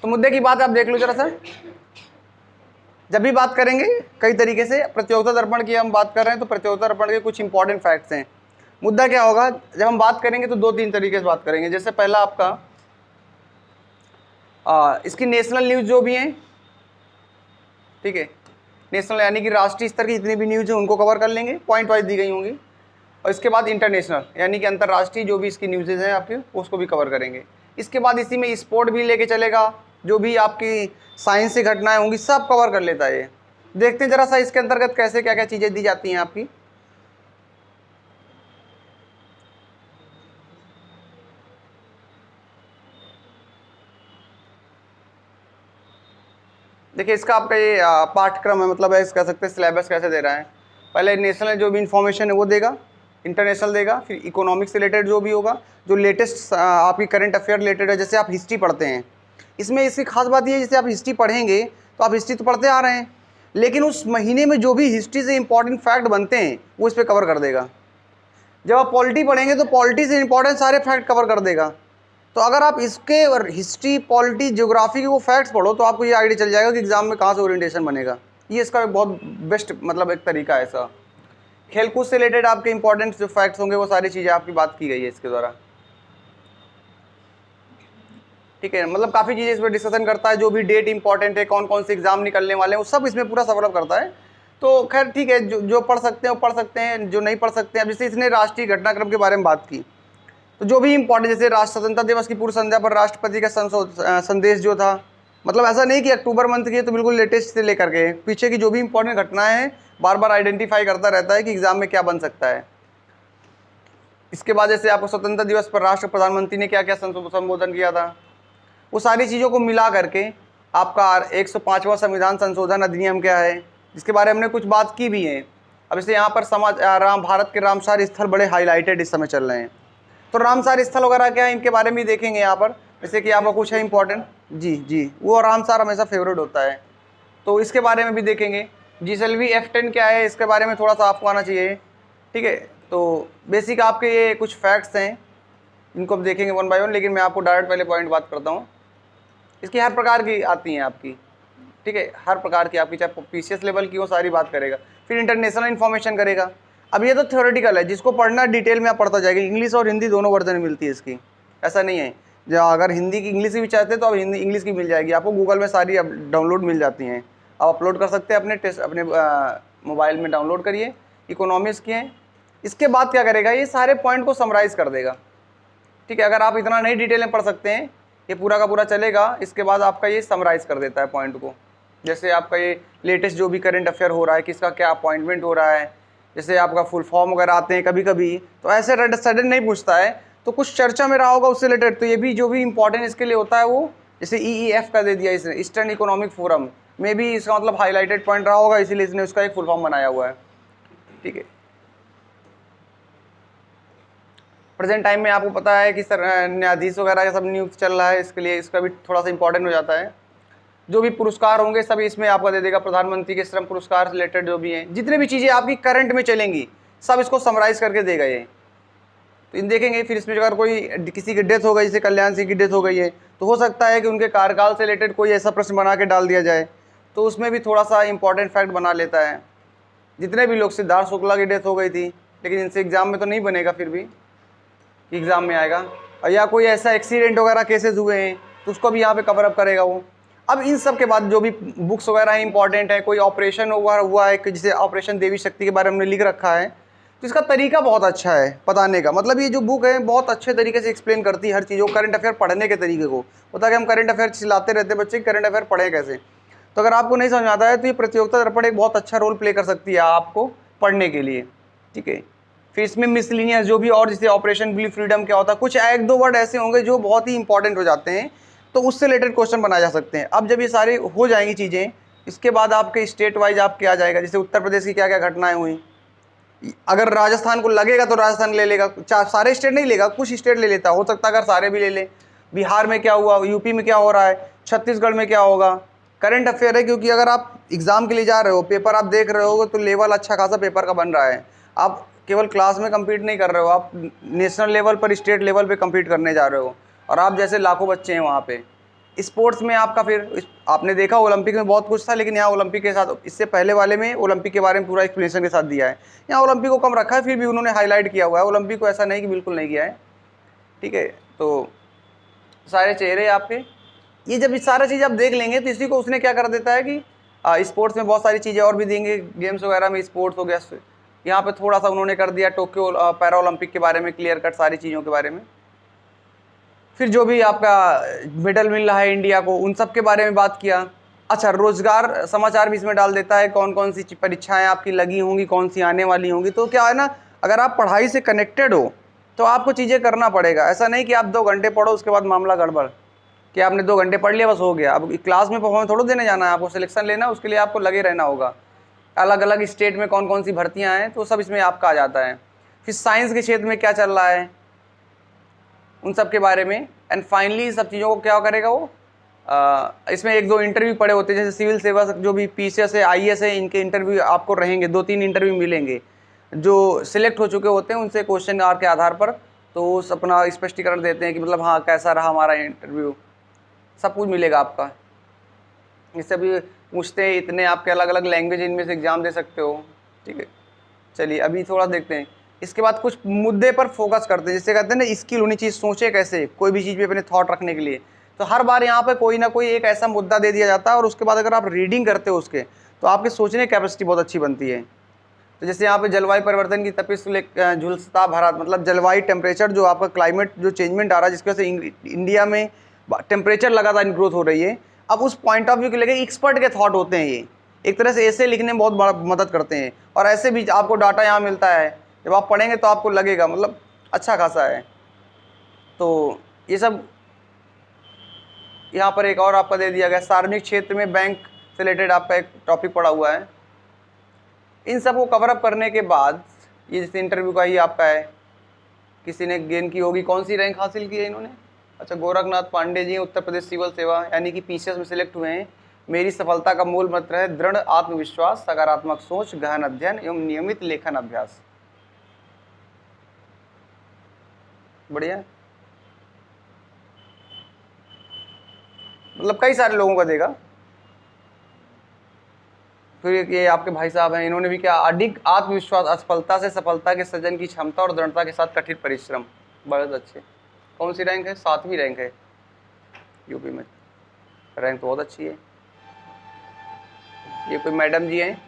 तो मुद्दे की बात आप देख लो जरा सा। जब भी बात करेंगे कई तरीके से प्रतियोगिता दर्पण की हम बात कर रहे हैं, तो प्रतियोगिता दर्पण के कुछ इंपॉर्टेंट फैक्ट्स हैं। मुद्दा क्या होगा, जब हम बात करेंगे तो 2-3 तरीके से बात करेंगे। जैसे पहला आपका इसकी नेशनल न्यूज़ जो भी हैं, ठीक है, नेशनल यानी कि राष्ट्रीय स्तर की जितनी भी न्यूज़ है उनको कवर कर लेंगे, पॉइंट वाइज दी गई होंगी। और इसके बाद इंटरनेशनल यानी कि अंतर्राष्ट्रीय जो भी इसकी न्यूज़ हैं आपके, उसको भी कवर करेंगे। इसके बाद इसी में स्पोर्ट भी लेके चलेगा, जो भी आपकी साइंस से घटनाएं होंगी सब कवर कर लेता है ये। देखते हैं जरा सा इसके अंतर्गत कैसे क्या क्या चीज़ें दी जाती हैं आपकी। देखिए इसका आपका ये पाठ्यक्रम है, मतलब कह सकते हैं सिलेबस कैसे दे रहा है। पहले नेशनल जो भी इंफॉर्मेशन है वो देगा, इंटरनेशनल देगा, फिर इकोनॉमिक्स से रिलेटेड जो भी होगा, जो लेटेस्ट आपकी करंट अफेयर रिलेटेड है। जैसे आप हिस्ट्री पढ़ते हैं, इसमें इसकी खास बात ये है, जैसे आप हिस्ट्री पढ़ेंगे तो आप हिस्ट्री तो पढ़ते आ रहे हैं, लेकिन उस महीने में जो भी हिस्ट्री से इंपॉर्टेंट फैक्ट बनते हैं वो इस पर कवर कर देगा। जब आप पॉलिटी पढ़ेंगे तो पॉलिटी से इंपॉर्टेंट सारे फैक्ट कवर कर देगा। तो अगर आप इसके और हिस्ट्री, पॉलिटी, ज्योग्राफी के वो फैक्ट्स पढ़ो तो आपको ये आइडिया चल जाएगा कि एग्जाम में कहाँ से ओरिएंटेशन बनेगा। ये इसका एक बहुत बेस्ट मतलब एक तरीका है ऐसा। खेलकूद से रिलेटेड आपके इंपॉर्टेंट जो फैक्ट्स होंगे वो सारी चीज़ें आपकी बात की गई है इसके द्वारा, ठीक है। मतलब काफ़ी चीज़ें इसमें डिस्कशन करता है, जो भी डेट इंपॉर्टेंट है, कौन कौन से एग्जाम निकलने वाले हैं, वो सब इसमें पूरा सवाल करता है। तो खैर ठीक है, जो पढ़ सकते हैं वो पढ़ सकते हैं, जो नहीं पढ़ सकते हैं। अब जैसे इसने राष्ट्रीय घटनाक्रम के बारे में बात की, तो जो भी इंपॉर्टेंट, जैसे राष्ट्र स्वतंत्रता दिवस की पूर्व संध्या पर राष्ट्रपति का संदेश जो था, मतलब ऐसा नहीं कि अक्टूबर मंथ की तो बिल्कुल लेटेस्ट से लेकर के पीछे की जो भी इंपॉर्टेंट घटनाएं हैं बार बार आइडेंटिफाई करता रहता है कि एग्जाम में क्या बन सकता है। इसके बाद जैसे आपको स्वतंत्रता दिवस पर राष्ट्र प्रधानमंत्री ने क्या क्या संबोधन किया था, वो सारी चीज़ों को मिला करके आपका 105वां संविधान संशोधन अधिनियम क्या है, जिसके बारे में हमने कुछ बात की भी है। अब जैसे यहाँ पर भारत के रामसार स्थल बड़े हाईलाइटेड इस समय चल रहे हैं, तो रामसार स्थल वगैरह क्या है इनके बारे में देखेंगे यहाँ पर। जैसे कि आपका कुछ है इंपॉर्टेंट, जी वो रामसार हमेशा फेवरेट होता है, तो इसके बारे में भी देखेंगे। GSLV F10 क्या है, इसके बारे में थोड़ा सा आपको आना चाहिए, ठीक है। तो बेसिक आपके ये कुछ फैक्ट्स हैं, इनको अब देखेंगे वन बाय वन, लेकिन मैं आपको डायरेक्ट पहले पॉइंट बात करता हूँ। इसकी हर प्रकार की आती हैं आपकी, ठीक है, हर प्रकार की आपकी, चाहे PCS लेवल की हो, सारी बात करेगा। फिर इंटरनेशनल इन्फॉर्मेशन करेगा। अब ये तो थ्योरेटिकल है, जिसको पढ़ना डिटेल में आप पढ़ता जाएगा। इंग्लिश और हिंदी दोनों वर्जन मिलती है इसकी, ऐसा नहीं है। जो अगर हिंदी की इंग्लिश भी चाहते हैं तो अब हिंदी इंग्लिश की मिल जाएगी आपको, गूगल में सारी डाउनलोड मिल जाती हैं, आप अपलोड कर सकते हैं अपने अपने मोबाइल में, डाउनलोड करिए। इकोनॉमिक्स की हैं। इसके बाद क्या करेगा, ये सारे पॉइंट को समराइज़ कर देगा, ठीक है। अगर आप इतना नहीं डिटेल में पढ़ सकते हैं, ये पूरा का पूरा चलेगा। इसके बाद आपका ये समराइज़ कर देता है पॉइंट को। जैसे आपका ये लेटेस्ट जो भी करंट अफेयर हो रहा है, किसका क्या अपॉइंटमेंट हो रहा है, जैसे आपका फुल फॉर्म वगैरह आते हैं कभी कभी, तो ऐसे सडन नहीं पूछता है, तो कुछ चर्चा में रहा होगा उससे रिलेटेड, तो ये भी जो भी इंपॉर्टेंट इसके लिए होता है वो, जैसे EEF का दे दिया इसने, ईस्टर्न इकोनॉमिक फोरम में भी इसका मतलब हाईलाइटेड पॉइंट रहा होगा, इसीलिए इसने उसका एक फुल फॉर्म बनाया हुआ है, ठीक है। प्रेजेंट टाइम में आपको पता है कि सर न्यायाधीश वगैरह का सब नियुक्त चल रहा है, इसके लिए इसका भी थोड़ा सा इंपॉर्टेंट हो जाता है। जो भी पुरस्कार होंगे सभी इसमें आपका दे देगा, प्रधानमंत्री के श्रम पुरस्कार रिलेटेड जो भी हैं, जितने भी चीज़ें आपकी करंट में चलेंगी सब इसको समराइज़ करके देगा ये। तो इन देखेंगे। फिर इसमें अगर कोई किसी की डेथ हो गई, जैसे कल्याण सिंह की डेथ हो गई है, तो हो सकता है कि उनके कार्यकाल से रिलेटेड कोई ऐसा प्रश्न बना के डाल दिया जाए, तो उसमें भी थोड़ा सा इंपॉर्टेंट फैक्ट बना लेता है। जितने भी लोग, सिद्धार्थ शुक्ला की डेथ हो गई थी, लेकिन इनसे एग्जाम में तो नहीं बनेगा, फिर भी एग्ज़ाम में आएगा। और या कोई ऐसा एक्सीडेंट वगैरह केसेस हुए हैं तो उसको भी यहाँ पे कवर अप करेगा वो। अब इन सब के बाद जो भी बुक्स वगैरह इंपॉर्टेंट है, कोई ऑपरेशन हुआ है कि जिसे ऑपरेशन देवी शक्ति के बारे में लिख रखा है, तो इसका तरीका बहुत अच्छा है बताने का। मतलब ये जो बुक है बहुत अच्छे तरीके से एक्सप्लेन करती है हर चीज़ को, करंट अफेयर पढ़ने के तरीके को। होता है कि हम करंट अफेयर चिल्लाते रहते हैं बच्चे, करंट अफेयर पढ़ें कैसे। तो अगर आपको नहीं समझ आता है तो ये प्रतियोगिता दर्पण एक बहुत अच्छा रोल प्ले कर सकती है आपको पढ़ने के लिए, ठीक है। फिर इसमें मिसलिनियस जो भी, और जैसे ऑपरेशन ब्लू फ्रीडम क्या होता है, कुछ एक दो वर्ड ऐसे होंगे जो बहुत ही इंपॉर्टेंट हो जाते हैं, तो उससे रिलेटेड क्वेश्चन बनाए जा सकते हैं। अब जब ये सारी हो जाएंगी चीज़ें, इसके बाद आपके स्टेट वाइज आपके आ जाएगा, जैसे उत्तर प्रदेश की क्या क्या घटनाएं हुई। अगर राजस्थान को लगेगा तो राजस्थान ले लेगा, सारे स्टेट नहीं लेगा, कुछ स्टेट ले लेता, हो सकता है अगर सारे भी ले ले। बिहार में क्या हुआ, यूपी में क्या हो रहा है, छत्तीसगढ़ में क्या होगा। करंट अफेयर है, क्योंकि अगर आप एग्जाम के लिए जा रहे हो, पेपर आप देख रहे हो, तो लेवल अच्छा खासा पेपर का बन रहा है। आप केवल क्लास में कम्पीट नहीं कर रहे हो, आप नेशनल लेवल पर, स्टेट लेवल पर कम्पीट करने जा रहे हो, और आप जैसे लाखों बच्चे हैं वहाँ पे, स्पोर्ट्स में आपका फिर आपने देखा ओलंपिक में बहुत कुछ था, लेकिन यहाँ ओलंपिक के साथ इससे पहले वाले में ओलंपिक के बारे में पूरा एक्सप्लेनेशन के साथ दिया है। यहाँ ओलंपिक को कम रखा है, फिर भी उन्होंने हाईलाइट किया हुआ है ओलंपिक को, ऐसा नहीं कि बिल्कुल नहीं किया है। ठीक है, तो सारे चेहरे आपके, ये जब इस सारा चीज़ आप देख लेंगे तो इसी को उसने क्या कर देता है कि स्पोर्ट्स में बहुत सारी चीज़ें और भी देंगे, गेम्स वगैरह में स्पोर्ट्स हो गया, यहाँ पे थोड़ा सा उन्होंने कर दिया टोक्यो पैरा ओलंपिक के बारे में क्लियर कट सारी चीज़ों के बारे में। फिर जो भी आपका मेडल मिल रहा है इंडिया को, उन सब के बारे में बात किया। अच्छा, रोजगार समाचार भी इसमें डाल देता है, कौन कौन सी परीक्षाएं आपकी लगी होंगी, कौन सी आने वाली होंगी। तो क्या है ना, अगर आप पढ़ाई से कनेक्टेड हो तो आपको चीज़ें करना पड़ेगा। ऐसा नहीं कि आप 2 घंटे पढ़ो उसके बाद मामला गड़बड़, कि आपने 2 घंटे पढ़ लिया बस हो गया। अब क्लास में परफॉर्मेंस थोड़ा देने जाना है, आपको सिलेक्शन लेना, उसके लिए आपको लगे रहना होगा। अलग अलग स्टेट में कौन कौन सी भर्तियाँ हैं तो सब इसमें आपका आ जाता है। फिर साइंस के क्षेत्र में क्या चल रहा है उन सब के बारे में। एंड फाइनली सब चीज़ों को क्या करेगा वो, इसमें 1-2 इंटरव्यू पड़े होते हैं, जैसे सिविल सेवा जो भी पीसीएस है, आईएएस है, इनके इंटरव्यू आपको रहेंगे, 2-3 इंटरव्यू मिलेंगे। जो सिलेक्ट हो चुके होते हैं उनसे क्वेश्चन आर के आधार पर तो उस अपना स्पष्टीकरण देते हैं कि मतलब हाँ कैसा रहा हमारा इंटरव्यू, सब कुछ मिलेगा आपका। इससे भी पूछते हैं इतने आपके अलग अलग लैंग्वेज इनमें से एग्ज़ाम दे सकते हो। ठीक है, चलिए अभी थोड़ा देखते हैं। इसके बाद कुछ मुद्दे पर फोकस करते हैं, जिससे कहते हैं ना स्किल होनी चाहिए, सोचे कैसे कोई भी चीज़ पे अपने थॉट रखने के लिए। तो हर बार यहाँ पे कोई ना कोई एक ऐसा मुद्दा दे दिया जाता है, और उसके बाद अगर आप रीडिंग करते हो उसके तो आपके सोचने की कैपेसिटी बहुत अच्छी बनती है। तो जैसे यहाँ पे जलवायु परिवर्तन की तपिश झुलसता भारत, मतलब जलवायु टेम्परेचर जो आपका क्लाइमेट जो चेंजमेंट आ रहा है, जिसकी वजह से इंडिया में टेम्परेचर लगातार ग्रोथ हो रही है। अब उस पॉइंट ऑफ व्यू के लेके एक्सपर्ट के थॉट होते हैं, ये एक तरह से ऐसे लिखने में बहुत बड़ा मदद करते हैं। और ऐसे भी आपको डाटा यहाँ मिलता है, जब आप पढ़ेंगे तो आपको लगेगा मतलब अच्छा खासा है। तो ये सब यहाँ पर एक और आपका दे दिया गया, सार्वजनिक क्षेत्र में बैंक से रिलेटेड आपका एक टॉपिक पड़ा हुआ है। इन सब को कवर अप करने के बाद ये जैसे इंटरव्यू का ही आपका है, किसी ने गेन की होगी, कौन सी रैंक हासिल की है इन्होंने, अच्छा गोरखनाथ पांडे जी उत्तर प्रदेश सिविल सेवा यानी कि पीसीएस में सिलेक्ट हुए हैं। मेरी सफलता का मूल मंत्र है दृढ़ आत्मविश्वास, सकारात्मक सोच, गहन अध्ययन एवं नियमित लेखन अभ्यास। बढ़िया, मतलब कई सारे लोगों का देगा। फिर ये आपके भाई साहब हैं, इन्होंने भी क्या, अधिक आत्मविश्वास, असफलता से सफलता के सृजन की क्षमता और दृढ़ता के साथ कठिन परिश्रम। बहुत अच्छे। कौन सी रैंक है, 7वीं रैंक है यूपी में, रैंक तो बहुत अच्छी है। ये कोई मैडम जी हैं,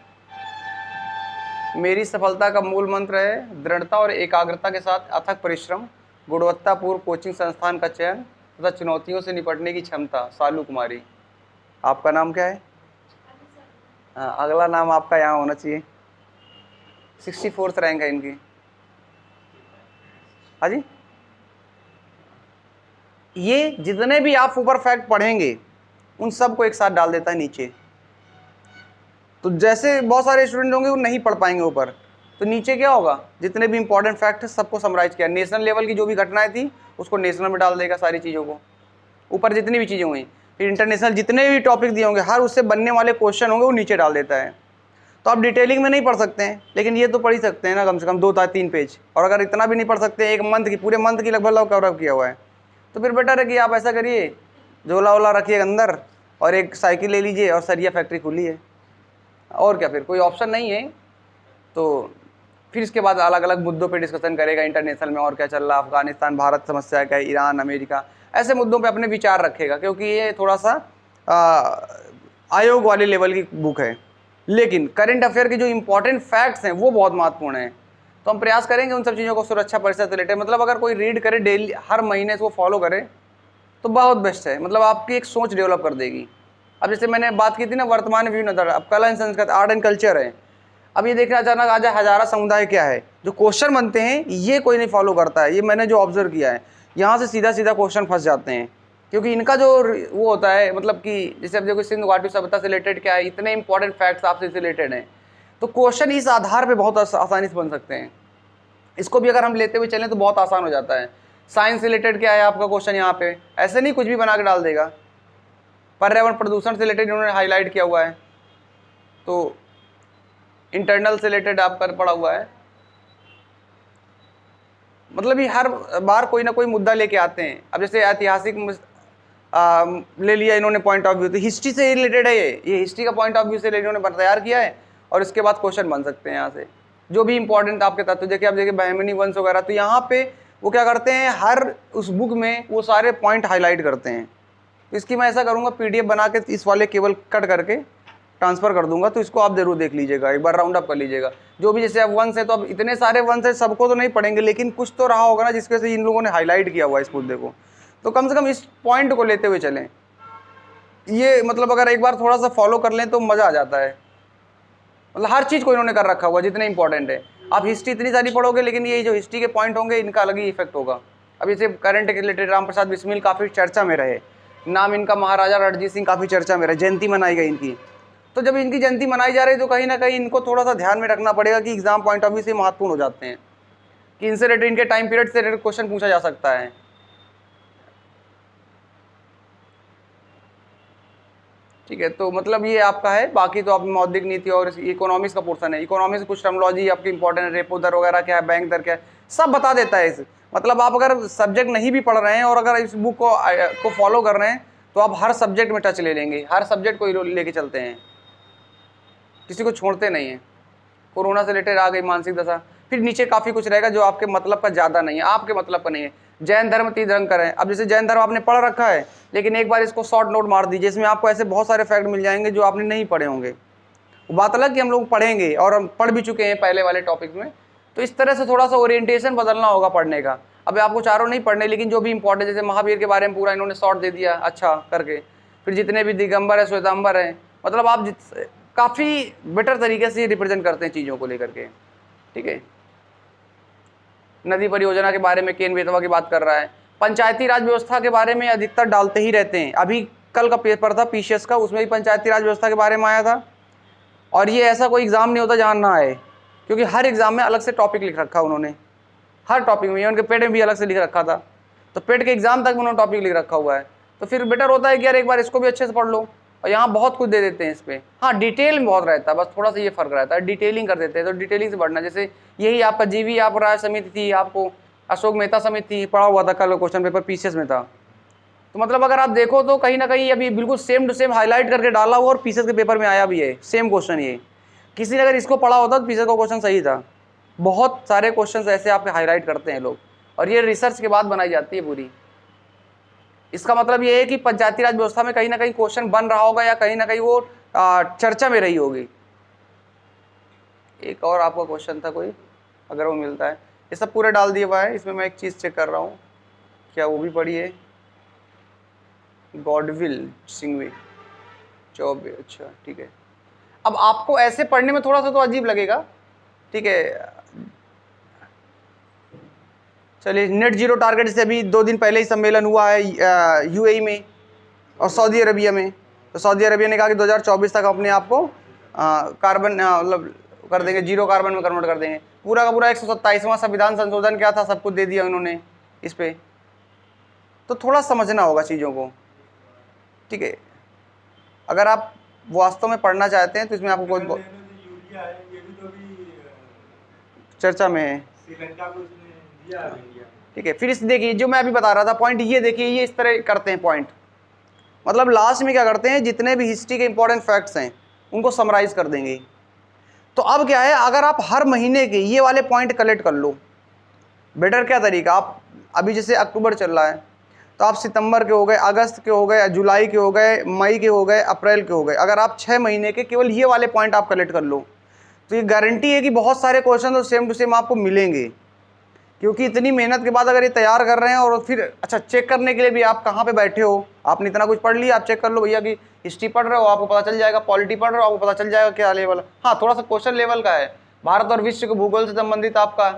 मेरी सफलता का मूल मंत्र है दृढ़ता और एकाग्रता के साथ अथक परिश्रम, गुणवत्तापूर्ण कोचिंग संस्थान का चयन तथा चुनौतियों से निपटने की क्षमता। सालू कुमारी। आपका नाम क्या है? हाँ, अगला नाम आपका यहाँ होना चाहिए। 64th रैंक है इनकी। हाँ जी, ये जितने भी आप ऊपर फैक्ट पढ़ेंगे उन सब को एक साथ डाल देता है नीचे। तो जैसे बहुत सारे स्टूडेंट होंगे वो नहीं पढ़ पाएंगे ऊपर, तो नीचे क्या होगा, जितने भी इंपॉर्टेंट फैक्ट है सबको समराइज किया। नेशनल लेवल की जो भी घटनाएं थी उसको नेशनल में डाल देगा, सारी चीज़ों को ऊपर जितनी भी चीज़ें हुई। फिर इंटरनेशनल जितने भी टॉपिक दिए होंगे, हर उससे बनने वाले क्वेश्चन होंगे वो नीचे डाल देता है। तो आप डिटेलिंग में नहीं पढ़ सकते हैं, लेकिन ये तो पढ़ ही सकते हैं ना, कम से कम 2-3 पेज। और अगर इतना भी नहीं पढ़ सकते, एक मंथ की, पूरे मंथ की लगभग कवर किया हुआ है, तो फिर बेटर है कि आप ऐसा करिए, झोला वोला रखिए अंदर और एक साइकिल ले लीजिए और सरिया फैक्ट्री खुली है, और क्या, फिर कोई ऑप्शन नहीं है। तो फिर इसके बाद अलग अलग मुद्दों पे डिस्कशन करेगा, इंटरनेशनल में और क्या चल रहा है, अफगानिस्तान भारत समस्या क्या है, ईरान अमेरिका, ऐसे मुद्दों पे अपने विचार रखेगा, क्योंकि ये थोड़ा सा आयोग वाले लेवल की बुक है। लेकिन करंट अफेयर के जो इंपॉर्टेंट फैक्ट्स हैं वो बहुत महत्वपूर्ण हैं, तो हम प्रयास करेंगे उन सब चीज़ों को सुरक्षा परिषद से रिलेटेड, मतलब अगर कोई रीड करे डेली, हर महीने इसको फॉलो करे तो बहुत बेस्ट है, मतलब आपकी एक सोच डेवलप कर देगी। अब जैसे मैंने बात की थी ना, वर्तमान व्यू नजर, अब कला एंड संस्कृति, आर्ट एंड कल्चर है। अब ये देखना अचानक आज हजारा समुदाय क्या है, जो क्वेश्चन बनते हैं ये कोई नहीं फॉलो करता है, ये मैंने जो ऑब्जर्व किया है, यहाँ से सीधा सीधा क्वेश्चन फंस जाते हैं, क्योंकि इनका जो वो होता है, मतलब कि जैसे अब देखो सिंधु घाटी सभ्यता से रिलेटेड क्या है, इतने इंपॉर्टेंट फैक्ट्स आपसे रिलेटेड हैं, तो क्वेश्चन इस आधार पे बहुत आसानी से बन सकते हैं। इसको भी अगर हम लेते हुए चलें तो बहुत आसान हो जाता है। साइंस रिलेटेड क्या है आपका क्वेश्चन, यहाँ पे ऐसे नहीं कुछ भी बना के डाल देगा। पर्यावरण प्रदूषण से रिलेटेड इन्होंने हाईलाइट किया हुआ है, तो इंटरनल से रिलेटेड आपका पड़ा हुआ है, मतलब ये हर बार कोई ना कोई मुद्दा लेके आते हैं। अब जैसे ऐतिहासिक ले लिया इन्होंने पॉइंट ऑफ व्यू, तो हिस्ट्री से रिलेटेड है ये हिस्ट्री का पॉइंट ऑफ व्यू से इन्होंने तैयार किया है, और इसके बाद क्वेश्चन बन सकते हैं यहाँ से जो भी इंपॉर्टेंट आपके तत्व। देखिए आप देखिए बहमनी वंश वगैरह, तो यहाँ पे वो क्या करते हैं, हर उस बुक में वो सारे पॉइंट हाईलाइट करते हैं। तो इसकी मैं ऐसा करूँगा, PDF बना के इस वाले केवल कट करके ट्रांसफ़र कर दूंगा, तो इसको आप जरूर देख लीजिएगा, एक बार राउंड अप कर लीजिएगा। जो भी जैसे अब वंश है, तो अब इतने सारे वंश है, सबको तो नहीं पढ़ेंगे, लेकिन कुछ तो रहा होगा ना जिसकी वजह से इन लोगों ने हाईलाइट किया हुआ है इस मुद्दे को, तो कम से कम इस पॉइंट को लेते हुए चलें। ये मतलब अगर एक बार थोड़ा सा फॉलो कर लें तो मज़ा आ जाता है। मतलब हर चीज़ को इन्होंने कर रखा हुआ जितने इंपॉर्टेंट है। आप हिस्ट्री इतनी सारी पढ़ोगे, लेकिन ये जो हिस्ट्री के पॉइंट होंगे इनका अलग ही इफेक्ट होगा। अब जैसे करंट के रिलेटेड राम प्रसाद बिस्मिल काफ़ी चर्चा में रहे, नाम इनका महाराजा रणजीत सिंह काफ़ी चर्चा में रहे, जयंती मनाई गई इनकी। तो जब इनकी जयंती मनाई जा रही है, तो कहीं ना कहीं इनको थोड़ा सा ध्यान में रखना पड़ेगा कि एग्जाम पॉइंट ऑफ व्यू से महत्वपूर्ण हो जाते हैं, कि इनसे रिलेटेड इनके टाइम पीरियड से रिलेटेड क्वेश्चन पूछा जा सकता है। ठीक है, तो मतलब ये आपका है। बाकी तो आप मौद्रिक नीति और इकोनॉमिक्स का पोर्शन है। इकोनॉमिक्स कुछ टर्मोलॉजी आपकी इंपॉर्टेंट है, रेपो दर वगैरह क्या है, बैंक दर क्या है, सब बता देता है इस। मतलब आप अगर सब्जेक्ट नहीं भी पढ़ रहे हैं और अगर इस बुक को फॉलो कर रहे हैं, तो आप हर सब्जेक्ट में टच ले लेंगे, हर सब्जेक्ट को लेके चलते हैं, किसी को छोड़ते नहीं हैं। कोरोना से रिलेटेड आ गई मानसिक दशा, फिर नीचे काफ़ी कुछ रहेगा जो आपके मतलब का ज़्यादा नहीं है, आपके मतलब का नहीं है। जैन धर्म तीर्थंकर है। अब जैसे जैन धर्म आपने पढ़ रखा है, लेकिन एक बार इसको शॉर्ट नोट मार दीजिए, इसमें आपको ऐसे बहुत सारे फैक्ट मिल जाएंगे जो आपने नहीं पढ़े होंगे। बात अलग कि हम लोग पढ़ेंगे, और हम पढ़ भी चुके हैं पहले वाले टॉपिक में, तो इस तरह से थोड़ा सा ओरिएंटेशन बदलना होगा पढ़ने का। अब आपको चारों नहीं पढ़ने, लेकिन जो भी इंपॉर्टेंट, जैसे महावीर के बारे में पूरा इन्होंने शॉर्ट दे दिया अच्छा करके, फिर जितने भी दिगंबर है श्वेतांबर है, मतलब आप काफ़ी बेटर तरीके से रिप्रेजेंट करते हैं चीज़ों को लेकर के। ठीक है, नदी परियोजना के बारे में केन बेतवा की बात कर रहा है। पंचायती राज व्यवस्था के बारे में अधिकतर डालते ही रहते हैं। अभी कल का पेपर था पीसीएस का, उसमें भी पंचायती राज व्यवस्था के बारे में आया था। और ये ऐसा कोई एग्जाम नहीं होता जहाँ ना आए, क्योंकि हर एग्जाम में अलग से टॉपिक लिख रखा उन्होंने, हर टॉपिक में। उनके पेड में भी अलग से लिख रखा था, तो पेड के एग्जाम तक में उन्होंने टॉपिक लिख रखा हुआ है। तो फिर बेटर होता है कि यार एक बार इसको भी अच्छे से पढ़ लो, और यहाँ बहुत कुछ दे देते हैं इस पर। हाँ, डिटेल में बहुत रहता है, बस थोड़ा सा ये फर्क रहता है, डिटेलिंग कर देते हैं, तो डिटेलिंग से बढ़ना। जैसे यही आपका जीवी आप राय समिति थी, आपको अशोक मेहता समिति पढ़ा हुआ था कल क्वेश्चन पेपर पीसीएस में था। तो मतलब अगर आप देखो तो कहीं ना कहीं अभी बिल्कुल सेम टू सेम हाईलाइट करके डाला हुआ, और पीसीएस के पेपर में आया भी है सेम क्वेश्चन। ये किसी ने अगर इसको पढ़ा होता तो पीसीएस का क्वेश्चन सही था। बहुत सारे क्वेश्चन ऐसे आपके हाईलाइट करते हैं लोग, और ये रिसर्च के बाद बनाई जाती है पूरी। इसका मतलब ये है कि पंचायती राज व्यवस्था में कहीं ना कहीं क्वेश्चन बन रहा होगा, या कहीं ना कहीं वो चर्चा में रही होगी। एक और आपका क्वेश्चन था कोई, अगर वो मिलता है। ये सब पूरे डाल दिया हुआ है, इसमें मैं एक चीज़ चेक कर रहा हूँ, क्या वो भी पढ़ी है? गॉडविल सिंघवी चौबे, अच्छा ठीक है। अब आपको ऐसे पढ़ने में थोड़ा सा तो अजीब लगेगा, ठीक है। चलिए, नेट जीरो टारगेट से अभी 2 दिन पहले ही सम्मेलन हुआ है यूएई में और सऊदी अरबिया में। तो सऊदी अरबिया ने कहा कि 2024 तक अपने आप को कार्बन मतलब कर देंगे, जीरो कार्बन में कन्वर्ट कर देंगे। पूरा का पूरा 127वां संविधान संशोधन क्या था, सब कुछ दे दिया उन्होंने इस पे। तो थोड़ा समझना होगा चीज़ों को, ठीक है। अगर आप वास्तव में पढ़ना चाहते हैं तो इसमें आपको कोई चर्चा में है, ठीक है। फिर इस देखिए जो मैं अभी बता रहा था पॉइंट, ये देखिए ये इस तरह करते हैं पॉइंट। मतलब लास्ट में क्या करते हैं, जितने भी हिस्ट्री के इंपॉर्टेंट फैक्ट्स हैं उनको समराइज कर देंगे। तो अब क्या है, अगर आप हर महीने के ये वाले पॉइंट कलेक्ट कर लो, बेटर क्या तरीका, आप अभी जैसे अक्टूबर चल रहा है, तो आप सितंबर के हो गए, अगस्त के हो गए, जुलाई के हो गए, मई के हो गए, अप्रैल के हो गए, अगर आप 6 महीने के केवल ये वाले पॉइंट आप कलेक्ट कर लो, तो ये गारंटी है कि बहुत सारे क्वेश्चन तो सेम टू सेम आपको मिलेंगे। क्योंकि इतनी मेहनत के बाद अगर ये तैयार कर रहे हैं, और फिर अच्छा चेक करने के लिए भी आप कहाँ पे बैठे हो, आपने इतना कुछ पढ़ लिया, आप चेक कर लो भैया कि हिस्ट्री पढ़ रहे हो आपको पता चल जाएगा, पॉलिटी पढ़ रहे हो आपको पता चल जाएगा क्या लेवल। हाँ, थोड़ा सा क्वेश्चन लेवल का है, भारत और विश्व के भूगोल से संबंधित आपका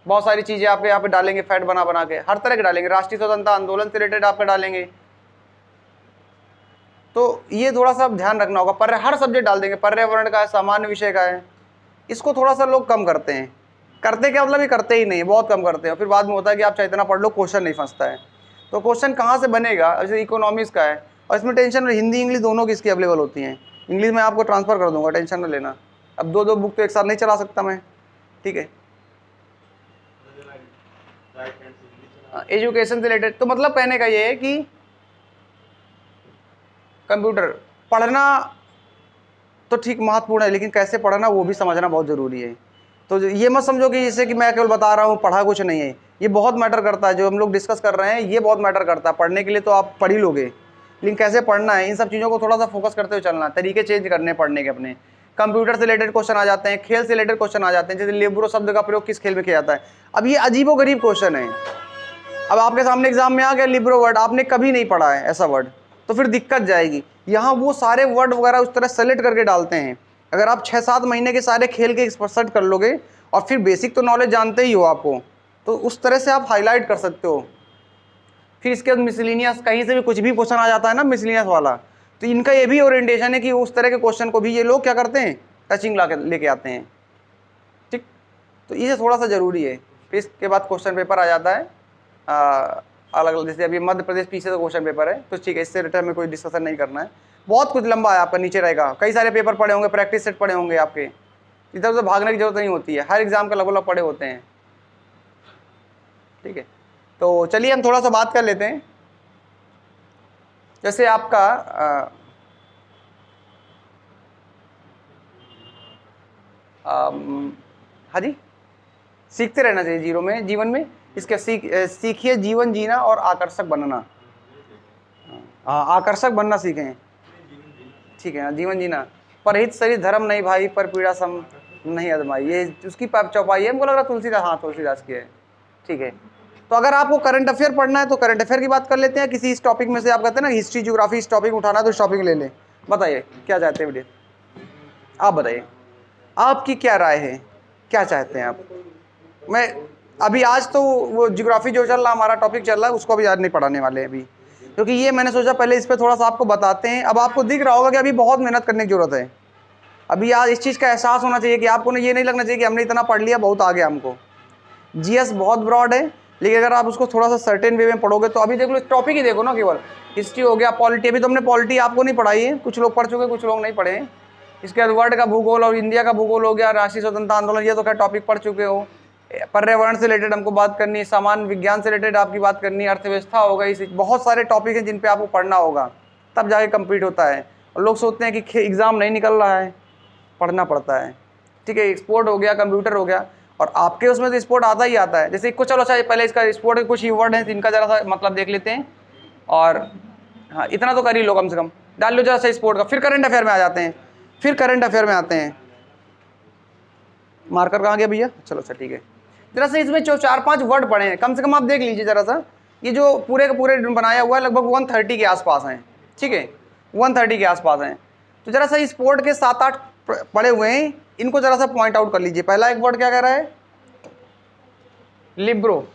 बहुत सारी चीज़ें आपके यहाँ पे डालेंगे, फैक्ट बना बना के हर तरह के डालेंगे, राष्ट्रीय स्वतंत्रता आंदोलन से रिलेटेड आपका डालेंगे। तो ये थोड़ा सा ध्यान रखना होगा। हर सब्जेक्ट डाल देंगे, पर्यावरण का है, सामान्य विषय का है, इसको थोड़ा सा लोग कम करते हैं। करते क्या मतलब, ये करते ही नहीं है, बहुत कम करते हैं। फिर बाद में होता है कि आप चाहे इतना पढ़ लो क्वेश्चन नहीं फंसता है। तो क्वेश्चन कहाँ से बनेगा, जैसे इकोनॉमिक्स का है, और इसमें टेंशन हिंदी इंग्लिश दोनों की इसकी अवेलेबल होती हैं। इंग्लिश में आपको ट्रांसफ़र कर दूंगा, टेंशन न लेना। अब 2 बुक तो एक साथ नहीं चला सकता मैं, ठीक है। एजुकेशन से रिलेटेड, तो मतलब कहने का ये है कि कंप्यूटर पढ़ना तो ठीक महत्वपूर्ण है, लेकिन कैसे पढ़ना वो भी समझना बहुत ज़रूरी है। तो ये मत समझो कि जैसे कि मैं केवल बता रहा हूँ पढ़ा कुछ नहीं है, ये बहुत मैटर करता है। जो हम लोग डिस्कस कर रहे हैं ये बहुत मैटर करता है। पढ़ने के लिए तो आप पढ़ ही लोगे, लेकिन कैसे पढ़ना है इन सब चीज़ों को थोड़ा सा फोकस करते हुए चलना, तरीके चेंज करने पढ़ने के अपने। कंप्यूटर से रिलेटेड क्वेश्चन आ जाते हैं, खेल से रिलेटेड क्वेश्चन आ जाते हैं, जैसे लिब्रो शब्द का प्रयोग किस खेल में किया जाता है। अब ये अजीबोगरीब क्वेश्चन है। अब आपके सामने एग्जाम में आ गया लिब्रो वर्ड, आपने कभी नहीं पढ़ा है ऐसा वर्ड, तो फिर दिक्कत जाएगी। यहाँ वो सारे वर्ड वगैरह उस तरह सेलेक्ट करके डालते हैं। अगर आप 6-7 महीने के सारे खेल के एक्सपर्ट कर लोगे और फिर बेसिक तो नॉलेज जानते ही हो आपको, तो उस तरह से आप हाईलाइट कर सकते हो। फिर इसके बाद मिसलिनियस, कहीं से भी कुछ भी क्वेश्चन आ जाता है ना मिसलिनियस वाला, तो इनका ये भी ओरिएंटेशन है कि उस तरह के क्वेश्चन को भी ये लोग क्या करते हैं, टचिंग ला के लेके आते हैं। ठीक, तो ये थोड़ा सा ज़रूरी है। फिर इसके बाद क्वेश्चन पेपर आ जाता है अलग अलग, जैसे अभी मध्य प्रदेश पीछे तो क्वेश्चन पेपर है, तो ठीक है, इससे रिलेटेड में कोई डिस्कशन नहीं करना है। बहुत कुछ लंबा है आपका, नीचे रहेगा, कई सारे पेपर पढ़े होंगे, प्रैक्टिस सेट पढ़े होंगे आपके, इधर उधर भागने की जरूरत नहीं होती है, हर एग्जाम का लगभग पढ़े होते हैं। ठीक है, तो चलिए हम थोड़ा सा बात कर लेते हैं। जैसे आपका हाँ जी, सीखते रहना चाहिए जीवन में। इसके सीखिए जीवन जीना और आकर्षक बनना। हाँ, आकर्षक बनना सीखें। ठीक है, जीवन जीना। परहित शरीर धर्म नहीं भाई, पर पीड़ा सम नहीं अदमाई, ये उसकी चौपाई है। हमको लग रहा तुलसीदास, हाँ तुलसीदास की है। ठीक है, तो अगर आपको करंट अफेयर पढ़ना है तो करंट अफेयर की बात कर लेते हैं। किसी इस टॉपिक में से आप कहते हैं ना हिस्ट्री ज्योग्राफी, इस टॉपिक उठाना है तो इस टॉपिक ले लें। बताइए क्या चाहते हैं बेटे, आप बताइए आपकी क्या राय है, क्या चाहते हैं आप। मैं अभी आज तो वो ज्योग्राफी जो चल रहा हमारा टॉपिक चल रहा है उसको अभी आज नहीं पढ़ाने वाले हैं अभी, क्योंकि ये मैंने सोचा पहले इस पर थोड़ा सा आपको बताते हैं। अब आपको दिख रहा होगा कि अभी बहुत मेहनत करने की जरूरत है। अभी आज इस चीज़ का एहसास होना चाहिए कि आपको ये नहीं लगना चाहिए कि हमने इतना पढ़ लिया बहुत आ गया हमको। जीएस बहुत ब्रॉड है, लेकिन अगर आप उसको थोड़ा सा सर्टेन वे में पढ़ोगे तो अभी देख लो, टॉपिक ही देखो ना, केवल हिस्ट्री हो गया, पॉलिटी, अभी तो हमने पॉलिटी आपको नहीं पढ़ाई है, कुछ लोग पढ़ चुके कुछ लोग नहीं पढ़े हैं। इसके बाद वर्ल्ड का भूगोल और इंडिया का भूगोल हो गया, राष्ट्रीय स्वतंत्रता आंदोलन, ये तो खैर टॉपिक पढ़ चुके हो। पर्यावरण से रिलेटेड हमको बात करनी है, सामान्य विज्ञान से रिलेटेड आपकी बात करनी है, अर्थव्यवस्था हो गई, बहुत सारे टॉपिक हैं जिन पे आपको पढ़ना होगा, तब जाके कंप्लीट होता है। और लोग सोचते हैं कि एग्ज़ाम नहीं निकल रहा है, पढ़ना पड़ता है। ठीक है, स्पोर्ट हो गया, कंप्यूटर हो गया, और आपके उसमें तो स्पोर्ट आता ही आता है। जैसे कुछ, चलो अच्छा पहले इसका स्पोर्ट के कुछ ही वर्ड हैं जिनका जरा सा मतलब देख लेते हैं। और हाँ, इतना तो कर ही लो, कम से कम डाल लो जरा सा स्पोर्ट का। फिर करंट अफेयर में आ जाते हैं, फिर करंट अफेयर में आते हैं। मार्कर कहाँ गया भैया, चलो अच्छा ठीक है। जरा सा इसमें जो 4-5 वर्ड पढ़े हैं कम से कम आप देख लीजिए जरा सा। ये जो पूरे का पूरे बनाया हुआ है लगभग 130 के आसपास हैं। ठीक है, 130 के आसपास हैं। तो जरा सा स्पोर्ट के 7-8 पढ़े हुए हैं, इनको जरा सा पॉइंट आउट कर लीजिए। पहला एक वर्ड क्या कह रहा है, लिब्रो।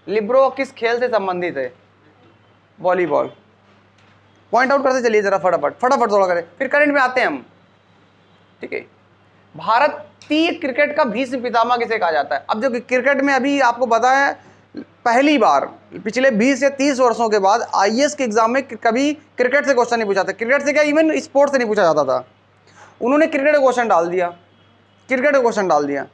लिब्रो किस खेल से संबंधित है, वॉलीबॉल। पॉइंट आउट करते चलिए जरा, फटाफट फटाफट थोड़ा करें, फिर करंट में आते हैं हम। ठीक है, भारतीय क्रिकेट का भीष्म पितामह किसे कहा जाता है। अब जो क्रिकेट में अभी आपको पता है पहली बार पिछले 20 या 30 वर्षों के बाद आईएएस के एग्जाम में कभी क्रिकेट से क्वेश्चन नहीं पूछा था। क्रिकेट से क्या, इवन स्पोर्ट्स से नहीं पूछा जाता था, उन्होंने क्रिकेट का क्वेश्चन डाल दिया, क्रिकेट का क्वेश्चन डाल दिया।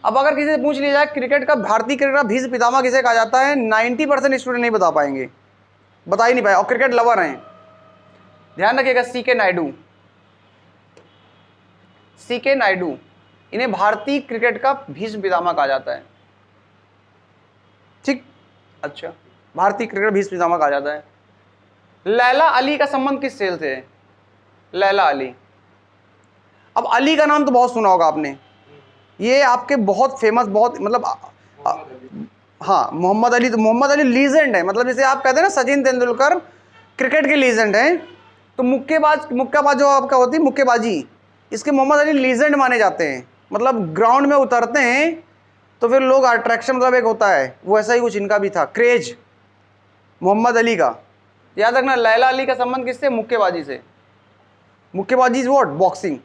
अब अगर किसी से पूछ लिया जाए क्रिकेट का, भारतीय क्रिकेट का भीष्म पितामह किसे कहा जाता है, 90% स्टूडेंट नहीं बता पाएंगे, बता ही नहीं पाए, और क्रिकेट लवर हैं। ध्यान रखिएगा, सीके नायडू, सीके नायडू, इन्हें भारतीय क्रिकेट का भीष्म पितामह कहा जाता है। ठीक, अच्छा, भारतीय क्रिकेट भीष्म पितामह कहा जाता है। लैला अली का संबंध किस खेल से है, लैला अली। अब अली का नाम तो बहुत सुना होगा आपने, ये आपके बहुत फेमस, बहुत मतलब हाँ, मोहम्मद अली, तो मोहम्मद अली लीजेंड है। मतलब जैसे आप कहते हैं ना सचिन तेंदुलकर क्रिकेट के लीजेंड हैं, तो मुक्केबाज जो आपका होती है मुक्केबाजी, इसके मोहम्मद अली लीजेंड माने जाते हैं। मतलब ग्राउंड में उतरते हैं तो फिर लोग अट्रैक्शन, मतलब एक होता है वो, ऐसा ही कुछ इनका भी था क्रेज मोहम्मद अली का। याद रखना, लैला अली का संबंध किससे, मुक्केबाजी से। मुक्केबाजी इज व्हाट, बॉक्सिंग।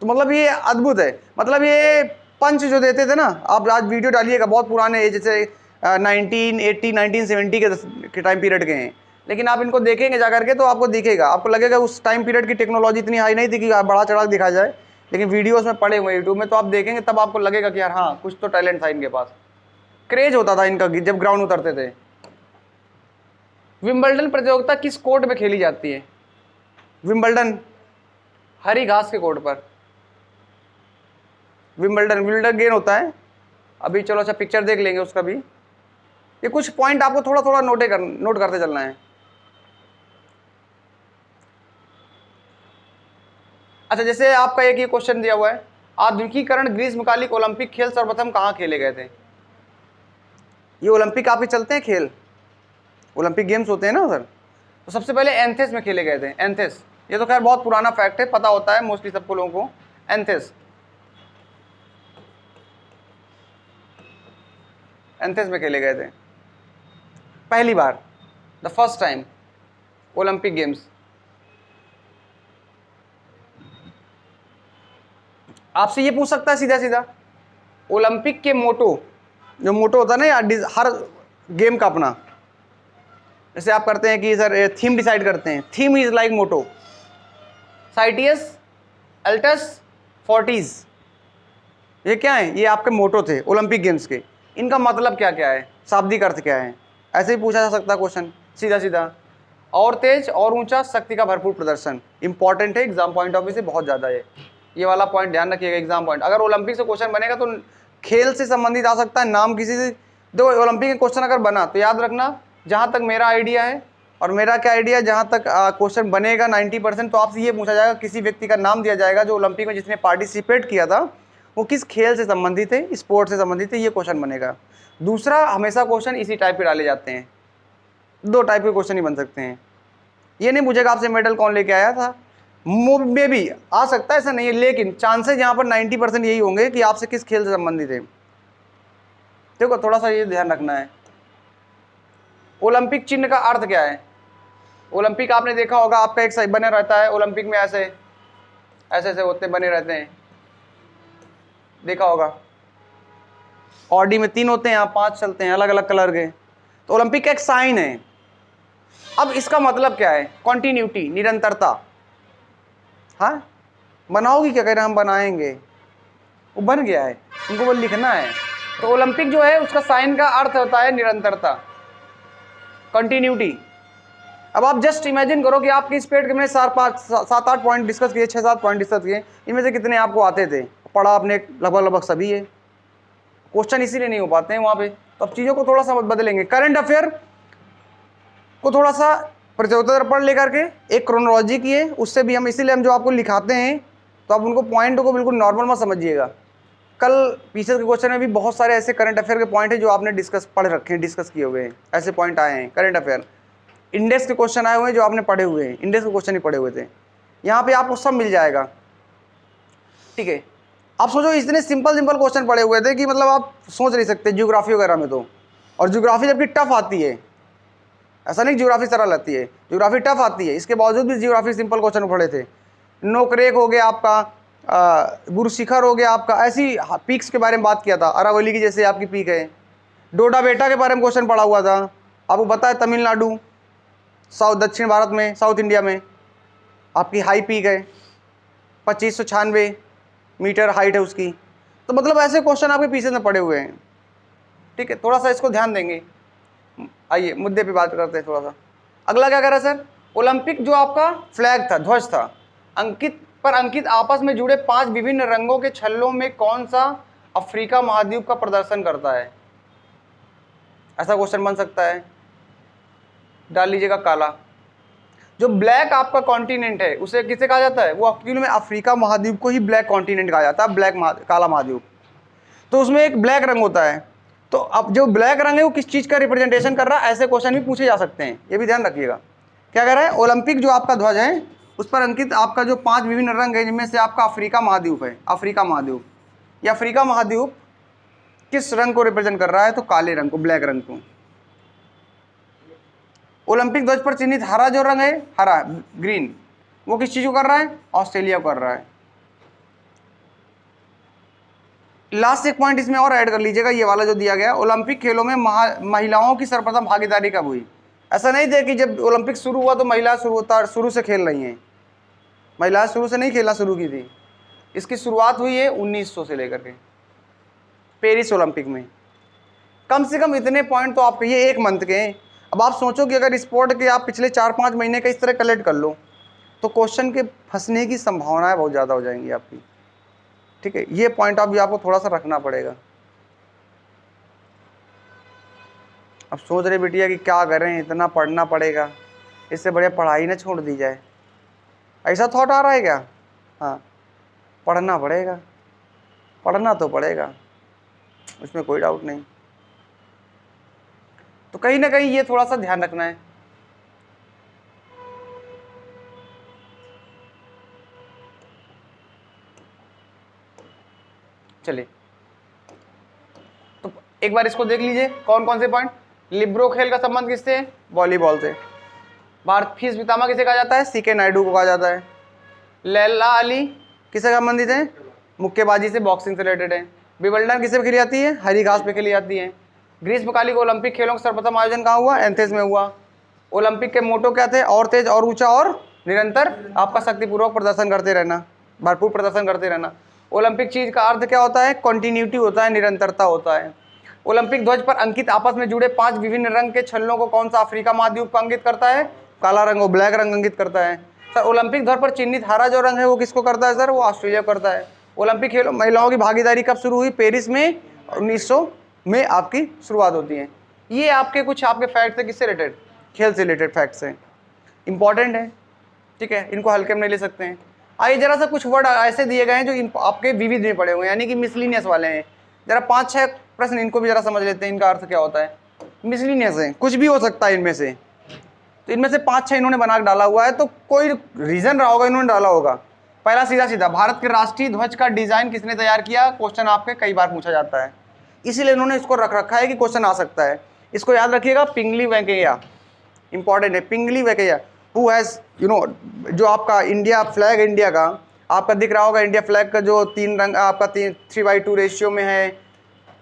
तो मतलब ये अद्भुत है। मतलब ये पंच जो देते थे ना, आप आज वीडियो डालिएगा, बहुत पुराने, जैसे 1980 1970 के टाइम पीरियड के हैं, लेकिन आप इनको देखेंगे जा करके तो आपको दिखेगा, आपको लगेगा उस टाइम पीरियड की टेक्नोलॉजी इतनी हाई नहीं थी कि बड़ा चढ़ा दिखा जाए, लेकिन वीडियोस में पड़े हुए यूट्यूब में, तो आप देखेंगे तब आपको लगेगा कि यार हाँ कुछ तो टैलेंट था इनके पास, क्रेज होता था इनका जब ग्राउंड उतरते थे। विंबलडन प्रतियोगिता किस कोर्ट में खेली जाती है, विंबलडन, हरी घास के कोर्ट पर विंबलडन गेम होता है। अभी चलो अच्छा पिक्चर देख लेंगे उसका भी। ये कुछ पॉइंट आपको थोड़ा थोड़ा नोट करते चलना है। अच्छा, जैसे आपका एक ये क्वेश्चन दिया हुआ है, आधुनिकीकरण ग्रीष्मकालिक ओलंपिक खेल सर्वप्रथम कहाँ खेले गए थे? ये ओलंपिक आपके चलते हैं खेल, ओलंपिक गेम्स होते हैं ना सर, तो सबसे पहले एंथेस में खेले गए थे। एंथेस, ये तो खैर बहुत पुराना फैक्ट है, पता होता है मोस्टली सबको लोगों को। एंथेस में खेले गए थे पहली बार, the first time Olympic games. आपसे ये पूछ सकता है सीधा सीधा, ओलंपिक के मोटो, जो मोटो होता है ना यार हर गेम का अपना, जैसे आप करते हैं कि सर थीम डिसाइड करते हैं, theme is like motto, citius, altius, fortius, ये क्या है? ये आपके मोटो थे ओलंपिक गेम्स के। इनका मतलब क्या क्या है, शाब्दिक अर्थ क्या है? ऐसे ही पूछा जा सकता है क्वेश्चन सीधा सीधा। और तेज और ऊंचा, शक्ति का भरपूर प्रदर्शन, इंपॉर्टेंट है एग्जाम पॉइंट ऑफ व्यू से बहुत ज़्यादा है। ये वाला पॉइंट ध्यान रखिएगा एग्जाम पॉइंट। अगर ओलंपिक से क्वेश्चन बनेगा तो खेल से संबंधित आ सकता है, नाम किसी से। देखो ओलंपिक का क्वेश्चन अगर बना तो याद रखना, जहाँ तक मेरा आइडिया है, और मेरा क्या आइडिया, जहाँ तक क्वेश्चन बनेगा 90%, तो आपसे ये पूछा जाएगा, किसी व्यक्ति का नाम दिया जाएगा जो ओलंपिक में जिसने पार्टिसिपेट किया था, वो किस खेल से संबंधित है, स्पोर्ट से संबंधित है, ये क्वेश्चन बनेगा। दूसरा, हमेशा क्वेश्चन इसी टाइप के डाले जाते हैं, 2 टाइप के क्वेश्चन ही बन सकते हैं। ये नहीं पूछेगा आपसे मेडल कौन लेके आया था, में भी आ सकता है, ऐसा नहीं है, लेकिन चांसेस यहाँ पर 90% यही होंगे कि आपसे किस खेल से संबंधित है। देखो थोड़ा सा ये ध्यान रखना है। ओलंपिक चिन्ह का अर्थ क्या है? ओलंपिक आपने देखा होगा, आपका एक साइड बने रहता है ओलंपिक में, ऐसे ऐसे ऐसे होते बने रहते हैं, देखा होगा। ऑडी में 3 होते हैं, यहाँ 5 चलते हैं अलग अलग कलर के। तो ओलंपिक का एक साइन है। अब इसका मतलब क्या है? कॉन्टिन्यूटी, निरंतरता। हाँ, बनाओगी क्या? कह रहे हम बनाएंगे, वो बन गया है, उनको वो लिखना है। तो ओलंपिक जो है उसका साइन का अर्थ होता है निरंतरता, कंटिन्यूटी। अब आप जस्ट इमेजिन करो कि आपकी इस पेड के मैंने 7-8 पॉइंट डिस्कस किए, 6-7 पॉइंट डिस्कस किए, इनमें से कितने आपको आते थे? पढ़ा आपने लगभग सभी है। क्वेश्चन इसीलिए नहीं हो पाते हैं वहाँ पे। तो अब चीज़ों को थोड़ा सा बदलेंगे। करंट अफेयर को थोड़ा सा प्रत्युत्तर पढ़ लेकर के एक क्रोनोलॉजी की है, उससे भी हम, इसीलिए हम जो आपको लिखाते हैं तो आप उनको पॉइंट को बिल्कुल नॉर्मल मत समझिएगा। कल पीछे के क्वेश्चन में भी बहुत सारे ऐसे करंट अफेयर के पॉइंट हैं जो आपने पढ़ रखे हैं, डिस्कस किए हुए हैं, ऐसे पॉइंट आए हैं करंट अफेयर। इंडेक्स के क्वेश्चन आए हुए हैं जो आपने पढ़े हुए हैं, इंडेक्स के क्वेश्चन ही पढ़े हुए थे, यहाँ पे आपको सब मिल जाएगा। ठीक है, आप सोचो इतने सिंपल क्वेश्चन पढ़े हुए थे कि मतलब आप सोच नहीं सकते ज्योग्राफी वगैरह में तो। और ज्योग्राफी जबकि टफ आती है, ऐसा नहीं ज्योग्राफी सरल आती है, ज्योग्राफी टफ आती है, इसके बावजूद भी ज्योग्राफी सिंपल क्वेश्चन पढ़े थे। नोकरेक हो गया आपका, गुरु शिखर हो गया आपका, ऐसी पीक्स के बारे में बात किया था, अरावली की जैसे आपकी पीक है। डोडा बेटा के बारे में क्वेश्चन पढ़ा हुआ था, आपको पता है तमिलनाडु दक्षिण भारत में, साउथ इंडिया में आपकी हाई पीक है, 2596 मीटर हाइट है उसकी। तो मतलब ऐसे क्वेश्चन आपके पीछे में पड़े हुए हैं। ठीक है, थोड़ा सा इसको ध्यान देंगे। आइए मुद्दे पे बात करते हैं थोड़ा सा। अगला क्या करा सर? ओलंपिक जो आपका फ्लैग था, ध्वज था, अंकित आपस में जुड़े 5 विभिन्न रंगों के छल्लों में कौन सा अफ्रीका महाद्वीप का प्रदर्शन करता है? ऐसा क्वेश्चन बन सकता है, डाल लीजिएगा काला। जो ब्लैक आपका कॉन्टिनेंट है उसे किसे कहा जाता है? वो एक्चुअली में अफ्रीका महाद्वीप को ही ब्लैक कॉन्टिनेंट कहा जाता है, काला महाद्वीप। तो उसमें एक ब्लैक रंग होता है। तो अब जो ब्लैक रंग है वो किस चीज़ का रिप्रेजेंटेशन कर रहा है, ऐसे क्वेश्चन भी पूछे जा सकते हैं, ये भी ध्यान रखिएगा। क्या कह रहा है? ओलंपिक जो आपका ध्वज है उस पर अंकित आपका जो 5 विभिन्न रंग है, जिनमें से आपका अफ्रीका महाद्वीप है, अफ्रीका महाद्वीप। ये अफ्रीका महाद्वीप किस रंग को रिप्रेजेंट कर रहा है? तो काले रंग को, ब्लैक रंग को। ओलंपिक ध्वज पर चिन्हित हरा जो रंग है, हरा ग्रीन, वो किस चीज़ को कर रहा है? ऑस्ट्रेलिया को कर रहा है। लास्ट एक पॉइंट इसमें और ऐड कर लीजिएगा, ये वाला जो दिया गया, ओलंपिक खेलों में महिलाओं की सर्वप्रथम भागीदारी कब हुई? ऐसा नहीं थे कि जब ओलंपिक शुरू हुआ तो महिला शुरू से खेल रही हैं, महिलाएं शुरू से नहीं खेलना शुरू की थी। इसकी शुरुआत हुई है 1900 से लेकर के पेरिस ओलंपिक में। कम से कम इतने पॉइंट तो आपके ये एक मंथ के हैं। अब आप सोचो कि अगर स्पोर्ट के आप पिछले 4-5 महीने का इस तरह कलेक्ट कर लो, तो क्वेश्चन के फंसने की संभावनाएं बहुत ज़्यादा हो जाएंगी आपकी। ठीक है, ये पॉइंट ऑफ व्यू आपको थोड़ा सा रखना पड़ेगा। अब सोच रहे बिटिया कि क्या करें, इतना पढ़ना पड़ेगा, इससे बढ़िया पढ़ाई ना छोड़ दी जाए, ऐसा थॉट आ रहा है क्या? हाँ, पढ़ना पड़ेगा, पढ़ना तो पड़ेगा, उसमें कोई डाउट नहीं। तो कहीं ना कहीं ये थोड़ा सा ध्यान रखना है। चलिए, तो एक बार इसको देख लीजिए, कौन कौन से पॉइंट। लिब्रो खेल का संबंध किससे है? वॉलीबॉल से। भारत फीस पितामह किसे कहा जाता है? सीके नायडू को कहा जाता है। लैला अली किससे संबंधित है? मुक्केबाजी से, बॉक्सिंग से रिलेटेड है। विंबलडन किसे पे खेली जाती है? हरी घास पे खेली जाती है। ग्रीष्मकालिक ओलंपिक खेलों का सर्वप्रथम आयोजन कहाँ हुआ? एथेंस में हुआ। ओलंपिक के मोटो क्या थे? और तेज, और ऊंचा, और निरंतर आपका शक्तिपूर्वक प्रदर्शन करते रहना, भरपूर प्रदर्शन करते रहना। ओलंपिक चीज का अर्थ क्या होता है? कॉन्टिन्यूटी होता है, निरंतरता होता है। ओलंपिक ध्वज पर अंकित आपस में जुड़े 5 विभिन्न रंग के छल्लों को कौन सा अफ्रीका महाद्वीप को अंकित करता है? काला रंग, वो ब्लैक रंग अंकित करता है। सर ओलंपिक ध्वज पर चिन्हित हरा जो रंग है वो किसको करता है सर? वो ऑस्ट्रेलिया करता है। ओलंपिक खेलों महिलाओं की भागीदारी कब शुरू हुई? पेरिस में 1900 में आपकी शुरुआत होती है। ये आपके कुछ आपके फैक्ट थे, किससे रिलेटेड? खेल से रिलेटेड फैक्ट्स हैं, इंपॉर्टेंट है। ठीक है, इनको हल्के में नहीं ले सकते हैं। आइए जरा सा कुछ वर्ड ऐसे दिए गए हैं जो आपके विविध में पड़े हुए हैं, यानी कि मिसलिनियस वाले हैं। जरा 5-6 प्रश्न इनको भी जरा समझ लेते हैं, इनका अर्थ क्या होता है। मिसलिनियस है, कुछ भी हो सकता है इनमें से। तो इनमें से 5-6 इन्होंने बना के डाला हुआ है, तो कोई रीजन रहा होगा इन्होंने डाला होगा। पहला सीधा सीधा, भारत के राष्ट्रीय ध्वज का डिजाइन किसने तैयार किया? क्वेश्चन आपके कई बार पूछा जाता है, इसीलिए इन्होंने इसको रख रखा है कि क्वेश्चन आ सकता है। इसको याद रखिएगा, पिंगली वेंकैया, इंपॉर्टेंट है। पिंगली वेंकैया हु हैज जो आपका इंडिया फ्लैग, इंडिया का आपका दिख रहा होगा, इंडिया फ्लैग का जो 3 रंग आपका 3:2 रेशियो में है,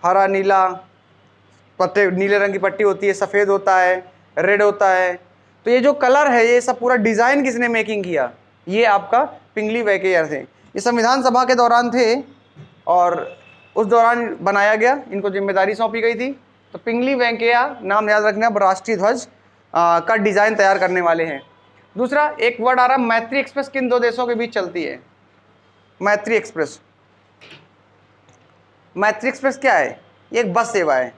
हरा नीला, पत्ते नीले रंग की पट्टी होती है, सफ़ेद होता है, रेड होता है। तो ये जो कलर है, ये सब पूरा डिज़ाइन किसने मेकिंग किया? ये आपका पिंगली वेंकैया थे। ये संविधान सभा के दौरान थे और उस दौरान बनाया गया, इनको जिम्मेदारी सौंपी गई थी। तो पिंगली वेंकैया नाम याद रखना, राष्ट्रीय ध्वज का डिज़ाइन तैयार करने वाले हैं। दूसरा एक वर्ड आ रहा है, मैत्री एक्सप्रेस किन 2 देशों के बीच चलती है? मैत्री एक्सप्रेस। मैत्री एक्सप्रेस क्या है? ये एक बस सेवा है,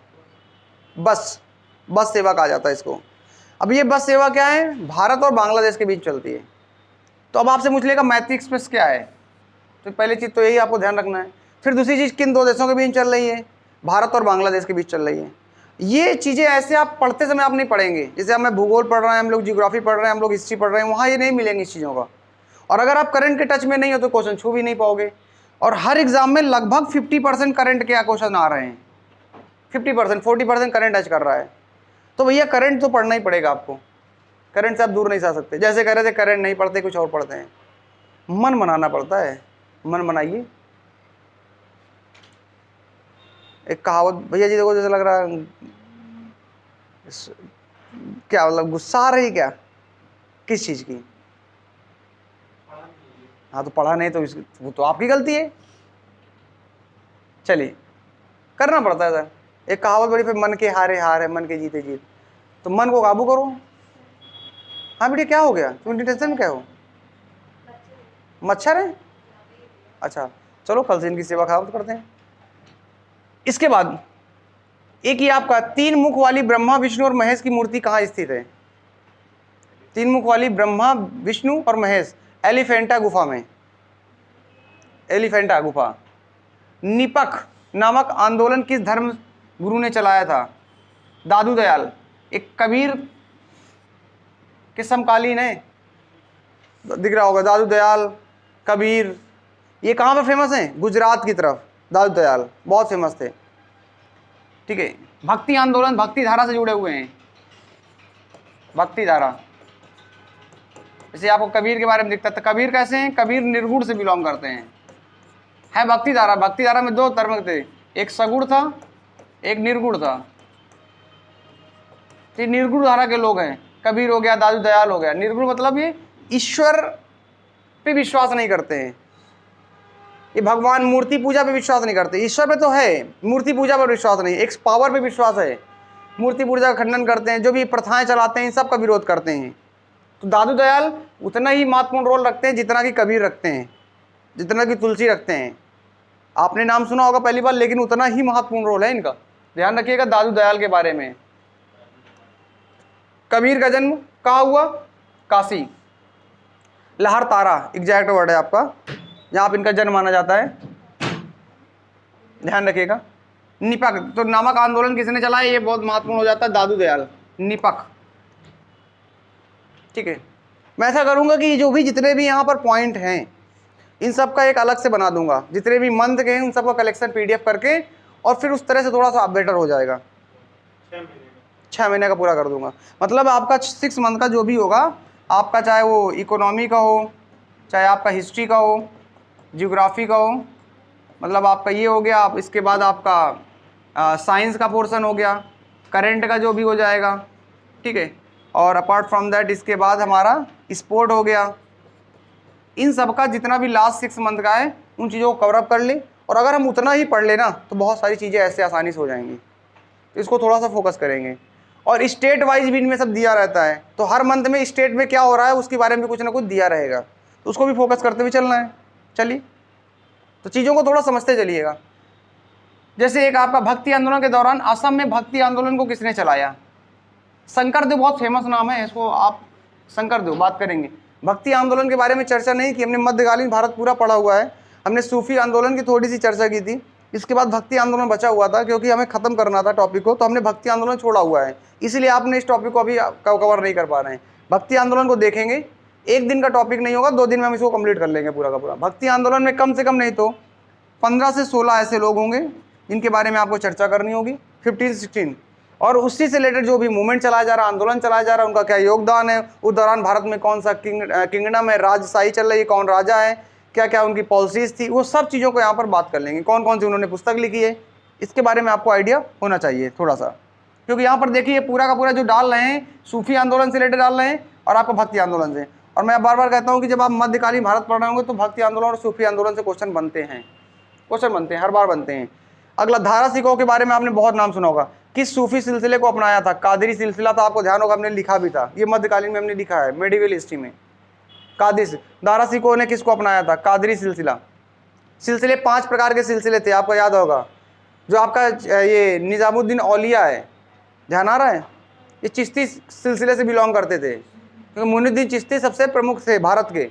बस सेवा कहा जाता है इसको। अब ये बस सेवा क्या है? भारत और बांग्लादेश के बीच चलती है। तो अब आपसे पूछ लेगा मैत्री एक्सप्रेस क्या है, तो पहली चीज़ तो यही आपको ध्यान रखना है। फिर दूसरी चीज़, किन 2 देशों के बीच चल रही है? भारत और बांग्लादेश के बीच चल रही है। ये चीज़ें ऐसे आप पढ़ते समय आप नहीं पढ़ेंगे, जैसे हमें भूगोल पढ़ रहे हैं, हम लोग जियोग्राफी पढ़ रहे हैं, हम लोग हिस्ट्री पढ़ रहे हैं, वहाँ ये नहीं मिलेंगी इस चीज़ों का। और अगर आप करंट के टच में नहीं हो तो क्वेश्चन छू भी नहीं पाओगे। और हर एग्जाम में लगभग 50% करंट के क्वेश्चन आ रहे हैं, 50%, 40% करंट टच कर रहा है। तो भैया करंट तो पढ़ना ही पड़ेगा आपको, करंट से आप दूर नहीं जा सकते। जैसे कह रहे थे करंट नहीं पढ़ते, कुछ और पढ़ते हैं, मन बनाना पड़ता है, मन बनाइए। एक कहावत भैया जी देखो, जैसे लग रहा है क्या मतलब गुस्सा आ रही क्या? किस चीज़ की? हाँ तो पढ़ा नहीं तो वो तो आपकी गलती है। चलिए, करना पड़ता है सर। एक कहावत बड़ी, फिर मन के हारे हार है, मन के जीते जीत। तो मन को काबू करो। हाँ बेटी क्या हो गया, तुम टेंशन में क्या हो? मच्छर है? अच्छा चलो, कल से इनकी सेवा खराब करते हैं। इसके बाद एक ही आपका 3 मुख वाली ब्रह्मा विष्णु और महेश की मूर्ति कहाँ स्थित है? 3 मुख वाली ब्रह्मा विष्णु और महेश, एलिफेंटा गुफा में, एलिफेंटा गुफा। निपख नामक आंदोलन किस धर्म गुरु ने चलाया था? दादू दयाल, एक कबीर के समकालीन है, दिख रहा होगा, दादू दयाल, कबीर। ये कहाँ पर फेमस है? गुजरात की तरफ, दादू दयाल बहुत फेमस थे। ठीक है, भक्ति आंदोलन, भक्ति धारा से जुड़े हुए हैं, भक्ति धारा। जैसे आपको कबीर के बारे में दिखता था, कबीर कैसे हैं? कबीर निर्गुण से बिलोंग करते हैं, है भक्ति धारा। भक्ति धारा में 2 धर्म थे, एक सगुण था, एक निर्गुण था। ये निर्गुण धारा के लोग हैं, कबीर हो गया, दादू दयाल हो गया। निर्गुण मतलब ये ईश्वर पे विश्वास नहीं करते हैं, ये भगवान मूर्ति पूजा पे विश्वास नहीं करते। ईश्वर पे तो है, मूर्ति पूजा पर विश्वास नहीं, एक पावर पे विश्वास है। मूर्ति पूजा का खंडन करते हैं, जो भी प्रथाएं चलाते हैं इन सब का विरोध करते हैं। तो दादू दयाल उतना ही महत्वपूर्ण रोल रखते हैं जितना कि कबीर रखते हैं, जितना कि तुलसी रखते हैं। आपने नाम सुना होगा पहली बार, लेकिन उतना ही महत्वपूर्ण रोल है इनका। ध्यान रखिएगा दादू दयाल के बारे में। कबीर का जन्म कहाँ हुआ? काशी, लाहौर तारा एग्जैक्ट वर्ड है आपका, जहाँ पर इनका जन्म माना जाता है। ध्यान रखिएगा। निपक, तो नामक आंदोलन किसने चलाया? ये बहुत महत्वपूर्ण हो जाता है, दादू दयाल। निपक, ठीक है। मैं ऐसा करूंगा कि जो भी जितने भी यहाँ पर पॉइंट हैं इन सब का एक अलग से बना दूंगा, जितने भी मंथ के हैं उन सब का कलेक्शन पीडीएफ करके, और फिर उस तरह से थोड़ा सा बेटर हो जाएगा। 6 महीने का पूरा कर दूंगा। मतलब आपका 6 मंथ का जो भी होगा आपका, चाहे वो इकोनॉमी का हो, चाहे आपका हिस्ट्री का हो, जियोग्राफी का हो, मतलब आपका ये हो गया। आप इसके बाद आपका साइंस का पोर्शन हो गया, करंट का जो भी हो जाएगा, ठीक है। और अपार्ट फ्रॉम दैट इसके बाद हमारा स्पोर्ट हो गया। इन सब का जितना भी लास्ट 6 मंथ का है उन चीज़ों को कवर अप कर ले, और अगर हम उतना ही पढ़ लेना तो बहुत सारी चीज़ें ऐसे आसानी से हो जाएंगी। तो इसको थोड़ा सा फोकस करेंगे। और स्टेट वाइज भी इनमें सब दिया रहता है, तो हर मंथ में स्टेट में क्या हो रहा है उसके बारे में कुछ ना कुछ दिया रहेगा, तो उसको भी फोकस करते हुए चलना है। चलिए, तो चीज़ों को थोड़ा समझते चलिएगा। जैसे एक आपका भक्ति आंदोलन के दौरान असम में भक्ति आंदोलन को किसने चलाया? शंकरदेव, बहुत फेमस नाम है, इसको आप शंकरदेव बात करेंगे। भक्ति आंदोलन के बारे में चर्चा नहीं की हमने, मध्यकालीन भारत पूरा पढ़ा हुआ है। हमने सूफी आंदोलन की थोड़ी सी चर्चा की थी, इसके बाद भक्ति आंदोलन बचा हुआ था, क्योंकि हमें खत्म करना था टॉपिक को, तो हमने भक्ति आंदोलन छोड़ा हुआ है, इसीलिए आपने इस टॉपिक को अभी कवर नहीं कर पा रहे हैं। भक्ति आंदोलन को देखेंगे, एक दिन का टॉपिक नहीं होगा, 2 दिन में हम इसको कंप्लीट कर लेंगे पूरा का पूरा। भक्ति आंदोलन में कम से कम नहीं तो 15 से 16 ऐसे लोग होंगे जिनके बारे में आपको चर्चा करनी होगी, 15 से 16, और उसी से रिलेटेड जो भी मूवमेंट चलाया जा रहा है, आंदोलन चलाया जा रहा है, उनका क्या योगदान है, उस दौरान भारत में कौन सा किंगडम है, राजशाही चल रही है, कौन राजा है, क्या क्या उनकी पॉलिसीज थी, वो सब चीज़ों को यहाँ पर बात कर लेंगे। कौन कौन सी उन्होंने पुस्तक लिखी है, इसके बारे में आपको आइडिया होना चाहिए थोड़ा सा, क्योंकि यहाँ पर देखिए पूरा का पूरा जो डाल रहे हैं सूफी आंदोलन से रिलेटेड डाल रहे हैं और आपको भक्ति आंदोलन से। और मैं बार बार कहता हूँ कि जब आप मध्यकालीन भारत पढ़ रहे होंगे तो भक्ति आंदोलन और सूफी आंदोलन से क्वेश्चन बनते हैं, हर बार बनते हैं। अगला, धारा सिखों के बारे में आपने बहुत नाम सुना होगा। किस सूफी सिलसिले को अपनाया था? कादरी सिलसिला था, आपको ध्यान होगा हमने लिखा भी था, ये मध्यकालीन में हमने लिखा है मेडिवल हिस्ट्री में। कादिर, दारा सिखों ने किसको अपनाया था? कादरी सिलसिला। सिलसिले 5 प्रकार के सिलसिले थे, आपको याद होगा। जो आपका ये निज़ामुद्दीन औलिया है, ध्यान आ रहा है, ये चिश्ती सिलसिले से बिलोंग करते थे, क्योंकि मुइनुद्दीन चिश्ती सबसे प्रमुख थे भारत के,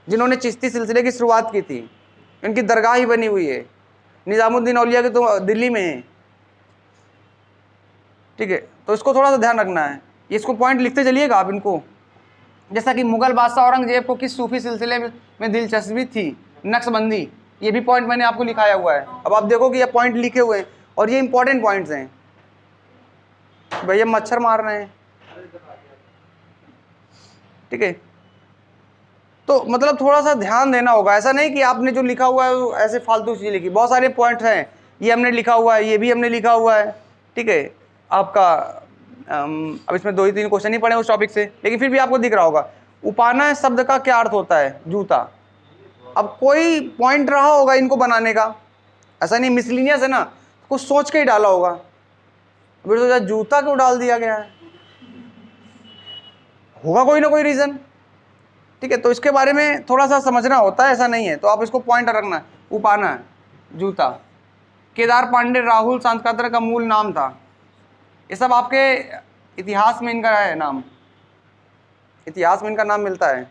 जिन्होंने चिश्ती सिलसिले की शुरुआत की थी। इनकी दरगाह ही बनी हुई है। निज़ामुद्दीन औलिया की तो दिल्ली में है, ठीक है। तो इसको थोड़ा सा ध्यान रखना है, इसको पॉइंट लिखते चलिएगा आप इनको। जैसा कि मुगल बादशाह औरंगजेब को किस सूफी सिलसिले में दिलचस्पी थी? नक्शबंदी, ये भी पॉइंट मैंने आपको लिखाया हुआ है। अब आप देखो कि ये पॉइंट लिखे हुए हैं और ये इंपॉर्टेंट पॉइंट्स हैं। भैया मच्छर मार रहे हैं, ठीक है। तो मतलब थोड़ा सा ध्यान देना होगा, ऐसा नहीं कि आपने जो लिखा हुआ है वो ऐसे फालतू चीज़ें लिखी। बहुत सारे पॉइंट्स हैं, ये हमने लिखा हुआ है, ये भी हमने लिखा हुआ है, ठीक है। आपका अब इसमें 2 ही 3 क्वेश्चन ही पढ़े उस टॉपिक से, लेकिन फिर भी आपको दिख रहा होगा। उपाना शब्द का क्या अर्थ होता है? जूता। अब कोई पॉइंट रहा होगा इनको बनाने का, ऐसा नहीं मिसलिनियस है ना, कुछ सोच के ही डाला होगा। अभी तो जूता क्यों डाल दिया गया है, होगा कोई ना कोई रीज़न, ठीक है। तो इसके बारे में थोड़ा सा समझना होता है, ऐसा नहीं है। तो आप इसको पॉइंट रखना है, उपाना जूता। केदार पांडे राहुल सांतकातर का मूल नाम था। ये सब आपके इतिहास में इनका है नाम, इतिहास में इनका नाम मिलता है।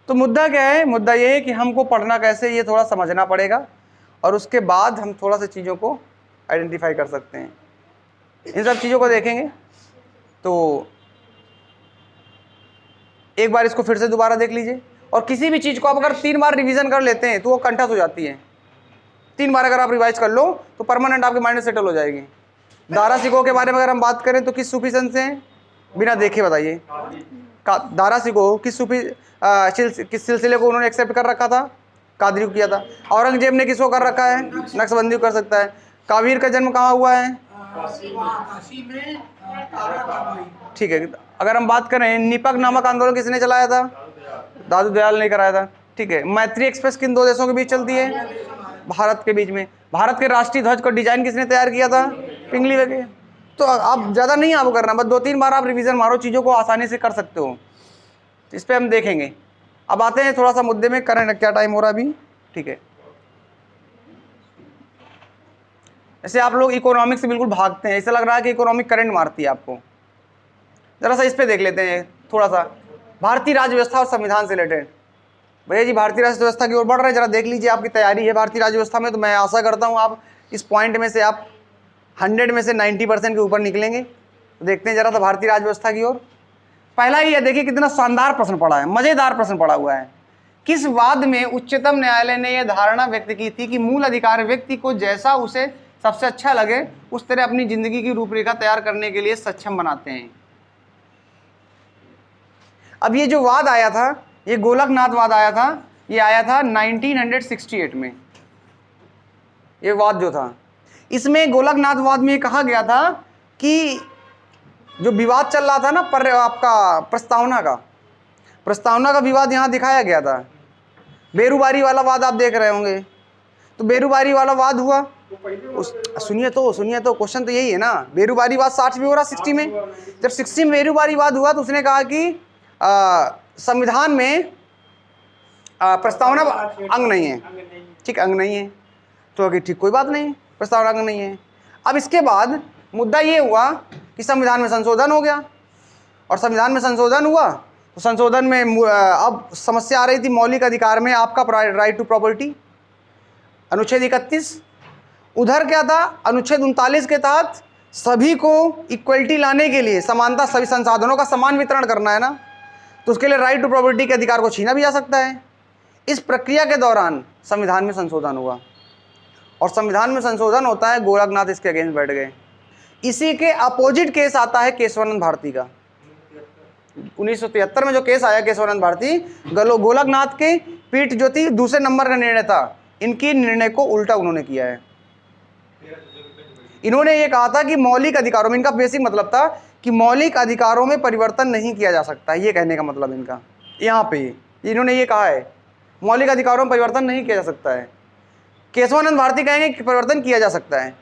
तो मुद्दा क्या है? मुद्दा ये है कि हमको पढ़ना कैसे, ये थोड़ा समझना पड़ेगा, और उसके बाद हम थोड़ा सा चीज़ों को आइडेंटिफाई कर सकते हैं। इन सब चीज़ों को देखेंगे तो एक बार इसको फिर से दोबारा देख लीजिए। और किसी भी चीज़ को आप अगर 3 बार रिवीजन कर लेते हैं तो वो कंठस्थ हो जाती है। 3 बार अगर आप रिवाइज कर लो तो परमानेंट आपके माइंड में सेटल हो जाएगी। दारा सिखों के बारे में अगर हम बात करें तो किस सूफी संत से हैं? बिना देखे बताइए। दारा सिखों किस सूफी किस सिलसिले को उन्होंने एक्सेप्ट कर रखा था? कादरी को किया था। औरंगजेब ने किसको कर रखा है? नक्शबंदी कर सकता है। काबीर का जन्म कहाँ हुआ है? ठीक है। अगर हम बात करें निपक नामक आंदोलन किसने चलाया था? दादू दयाल ने कराया था, ठीक है। मैत्री एक्सप्रेस किन 2 देशों के बीच चलती है? भारत के बीच में। भारत के राष्ट्रीय ध्वज को डिजाइन किसने तैयार किया था? पिंगली वगैरह। तो आप ज़्यादा नहीं आपको करना, बस 2-3 बार आप रिवीजन मारो, चीज़ों को आसानी से कर सकते हो। इस पर हम देखेंगे। अब आते हैं थोड़ा सा मुद्दे में, करंट क्या टाइम हो रहा है अभी, ठीक है। ऐसे आप लोग इकोनॉमिक्स से बिल्कुल भागते हैं, ऐसा लग रहा है कि इकोनॉमिक करंट मारती है आपको। जरा सा इस पे देख लेते हैं थोड़ा सा, भारतीय राज्य व्यवस्था और संविधान से रिलेटेड। भैया जी भारतीय राज्य व्यवस्था की ओर बढ़ रहे हैं, जरा देख लीजिए आपकी तैयारी है भारतीय राज्य व्यवस्था में, तो मैं आशा करता हूँ आप इस पॉइंट में से आप 100 में से 90% के ऊपर निकलेंगे। तो देखते हैं जरा सा भारतीय राज्य व्यवस्था की ओर। पहला ही है, देखिए कितना शानदार प्रश्न पड़ा है, मजेदार प्रश्न पड़ा हुआ है। किस वाद में उच्चतम न्यायालय ने यह धारणा व्यक्त की थी कि मूल अधिकार व्यक्ति को जैसा उसे सबसे अच्छा लगे उस तरह अपनी जिंदगी की रूपरेखा तैयार करने के लिए सक्षम बनाते हैं। अब ये जो वाद आया था, ये गोलकनाथ वाद आया था, ये आया था 1968 में। ये वाद जो था, इसमें गोलकनाथ वाद में कहा गया था कि जो विवाद चल रहा था ना, पर आपका प्रस्तावना का विवाद यहाँ दिखाया गया था। बेरुबारी वाला वाद आप देख रहे होंगे, तो बेरुबारी वाला वाद हुआ, सुनिए तो क्वेश्चन तो यही है ना, बेरुबारी वाद 60 में हो रहा, 60 में। जब 60 में बेरुबारी वाद हुआ तो उसने कहा कि संविधान में प्रस्तावना अंग नहीं है, ठीक, अंग नहीं है, तो कि ठीक कोई बात नहीं, प्रस्तावना अंग नहीं है। अब इसके बाद मुद्दा ये हुआ कि संविधान में संशोधन हो गया, और संविधान में संशोधन हुआ तो संशोधन में अब समस्या आ रही थी मौलिक अधिकार में, आपका राइट टू प्रॉपर्टी, अनुच्छेद 31। उधर क्या था, अनुच्छेद 39 के तहत सभी को इक्वलिटी लाने के लिए, समानता, सभी संसाधनों का समान वितरण करना है ना, तो उसके लिए राइट टू प्रॉपर्टी के अधिकार को छीना भी जा सकता है। इस प्रक्रिया के दौरान संविधान में संशोधन हुआ, और संविधान में संशोधन होता है, गोलकनाथ इसके अगेंस्ट बैठ गए। इसी के अपोजिट केस आता है केशवानंद भारती का। 1973 में जो केस आया केशवानंद भारती, गोलकनाथ की पीठ जो थी, दूसरे नंबर का निर्णय था, इनकी निर्णय को उल्टा उन्होंने किया है। इन्होंने ये कहा था कि मौलिक अधिकारों में, इनका बेसिक मतलब था कि मौलिक अधिकारों में परिवर्तन नहीं किया जा सकता, ये कहने का मतलब इनका यहाँ पे इन्होंने ये कहा है, मौलिक अधिकारों में परिवर्तन नहीं किया जा सकता है। केशवानंद भारती कहेंगे कि परिवर्तन किया जा सकता है।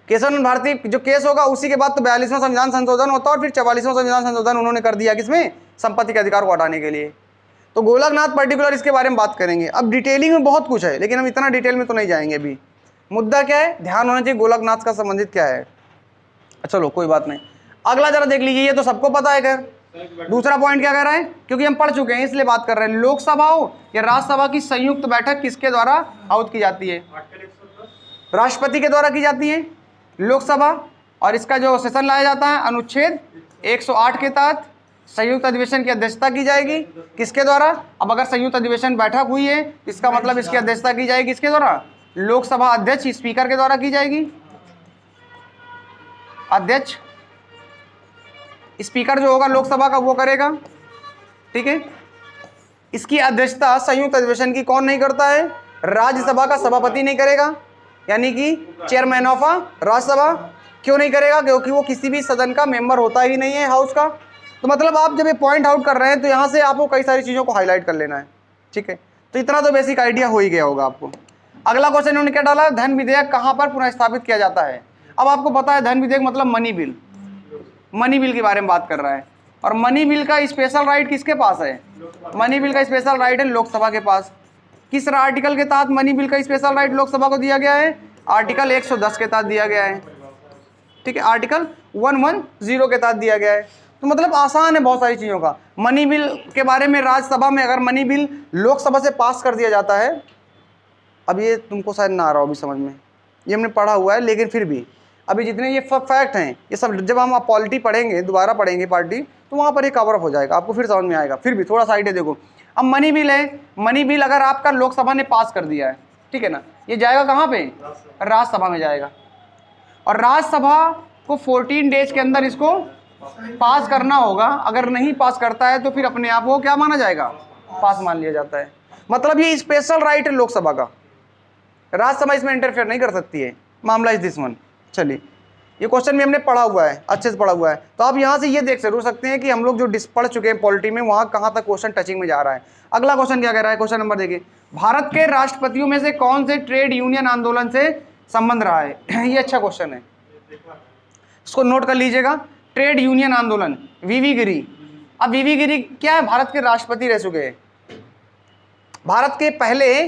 केशवानंद भारती जो केस होगा उसी के बाद तो 42वां संविधान संशोधन होता है, और फिर 44वां संविधान संशोधन उन्होंने कर दिया किसमें, संपत्ति के अधिकार को हटाने के लिए। तो गोलकनाथ पर्टिकुलर इसके बारे में बात करेंगे। अब डिटेलिंग में बहुत कुछ है, लेकिन हम इतना डिटेल में तो नहीं जाएंगे अभी। मुद्दा क्या है, ध्यान होना चाहिए गोलकनाथ का संबंधित क्या है। चलो कोई बात नहीं, अगला जरा देख लीजिए, ये तो सबको पता है। खैर दूसरा पॉइंट क्या कह रहा है, क्योंकि हम पढ़ चुके हैं इसलिए बात कर रहे हैं। लोकसभा हो या राज्यसभा की संयुक्त बैठक किसके द्वारा आहुत की जाती है, राष्ट्रपति के द्वारा की जाती है लोकसभा, और इसका जो सेशन लाया जाता है अनुच्छेद 108 के तहत संयुक्त अधिवेशन की अध्यक्षता की जाएगी किसके द्वारा। अब अगर संयुक्त अधिवेशन बैठक हुई है, इसका मतलब इसकी अध्यक्षता की जाएगी किसके द्वारा, लोकसभा अध्यक्ष स्पीकर के द्वारा की जाएगी। अध्यक्ष स्पीकर जो होगा लोकसभा का वो करेगा, ठीक है। इसकी अध्यक्षता संयुक्त अधिवेशन की कौन नहीं करता है, राज्यसभा का सभापति नहीं करेगा, यानी कि चेयरमैन ऑफ राज्यसभा। क्यों नहीं करेगा, क्योंकि वो किसी भी सदन का मेंबर होता ही नहीं है, हाउस का। तो मतलब आप जब ये पॉइंट आउट कर रहे हैं तो यहाँ से आपको कई सारी चीज़ों को हाईलाइट कर लेना है, ठीक है। तो इतना तो बेसिक आइडिया हो ही गया होगा आपको। अगला क्वेश्चन इन्होंने क्या डाला, धन विधेयक कहाँ पर पुनः स्थापित किया जाता है। अब आपको पता है धन विधेयक मतलब मनी बिल, मनी बिल के बारे में बात कर रहा है। और मनी बिल का स्पेशल राइट किसके पास है, मनी बिल का स्पेशल राइट है लोकसभा के पास। किस आर्टिकल के तहत मनी बिल का स्पेशल राइट लोकसभा को दिया गया है, आर्टिकल 110 के तहत दिया गया है, ठीक है, आर्टिकल 110 के तहत दिया गया है। तो मतलब आसान है बहुत सारी चीज़ों का। मनी बिल के बारे में राज्यसभा में अगर मनी बिल लोकसभा से पास कर दिया जाता है, अब ये तुमको शायद ना आ रहा हो अभी समझ में, ये हमने पढ़ा हुआ है, लेकिन फिर भी अभी जितने ये फैक्ट हैं ये सब जब हम पॉलिटी पढ़ेंगे, दोबारा पढ़ेंगे पार्टी, तो वहाँ पर ये कवर अप हो जाएगा, आपको फिर समझ में आएगा। फिर भी थोड़ा सा आइडिया देखो। अब मनी बिल है, मनी बिल अगर आपका लोकसभा ने पास कर दिया है, ठीक है ना, ये जाएगा कहाँ पे, राज्यसभा में जाएगा। और राज्यसभा को 14 डेज के अंदर इसको पास करना होगा। अगर नहीं पास करता है तो फिर अपने आप वो क्या माना जाएगा, पास मान लिया जाता है। मतलब ये स्पेशल राइट है लोकसभा का, राज्यसभा इसमें इंटरफेयर नहीं कर सकती है। मामला इस दिस वन। चलिए, ये क्वेश्चन भी हमने पढ़ा हुआ है, अच्छे से पढ़ा हुआ है, तो आप यहाँ से ये देख जरूर सकते हैं कि हम लोग जो पढ़ चुके हैं पॉलिटी में, वहाँ कहाँ तक क्वेश्चन टचिंग में जा रहा है। अगला क्वेश्चन क्या कह रहा है, क्वेश्चन नंबर देखिए, भारत के राष्ट्रपतियों में से कौन से ट्रेड यूनियन आंदोलन से संबंध रहा है। ये अच्छा क्वेश्चन है, इसको नोट कर लीजिएगा। ट्रेड यूनियन आंदोलन, वीवी गिरी, अब वीवी गिरी क्या है, भारत के राष्ट्रपति रह चुके हैं, भारत के पहले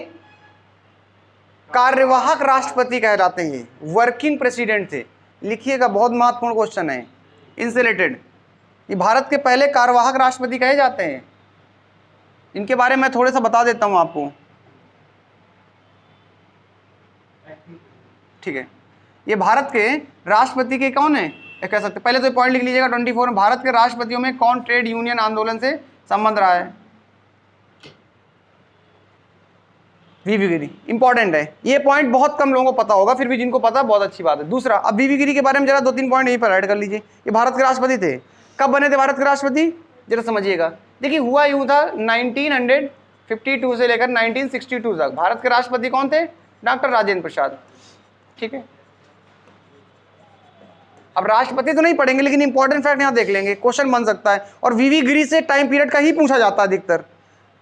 कार्यवाहक राष्ट्रपति कहलाते हैं, वर्किंग प्रेसिडेंट थे। लिखिएगा, बहुत महत्वपूर्ण क्वेश्चन है इनसे रिलेटेड। ये भारत के पहले कार्यवाहक राष्ट्रपति कहे जाते हैं। इनके बारे में थोड़ा सा बता देता हूं आपको, ठीक है। ये भारत के राष्ट्रपति के कौन है, कह सकते, पहले तो पॉइंट लिख लीजिएगा 24 में, भारत के राष्ट्रपतियों में कौन ट्रेड यूनियन आंदोलन से संबंध रहा है, वीवी गिरी। इंपॉर्टेंट है ये पॉइंट, बहुत कम लोगों को पता होगा, फिर भी जिनको पता बहुत अच्छी बात है। दूसरा, अब वीवी गिरी के बारे में जरा 2-3 पॉइंट यहीं पर ऐड कर लीजिए। ये भारत के राष्ट्रपति थे, कब बने थे भारत के राष्ट्रपति, जरा समझिएगा। देखिए हुआ यूं था, 1952 से लेकर 1962 तक भारत के राष्ट्रपति कौन थे, डॉक्टर राजेंद्र प्रसाद, ठीक है। अब राष्ट्रपति तो नहीं पढ़ेंगे, लेकिन इंपॉर्टेंट फैक्ट यहां देख लेंगे, क्वेश्चन बन सकता है। और वीवी गिरी से टाइम पीरियड का ही पूछा जाता है अधिकतर।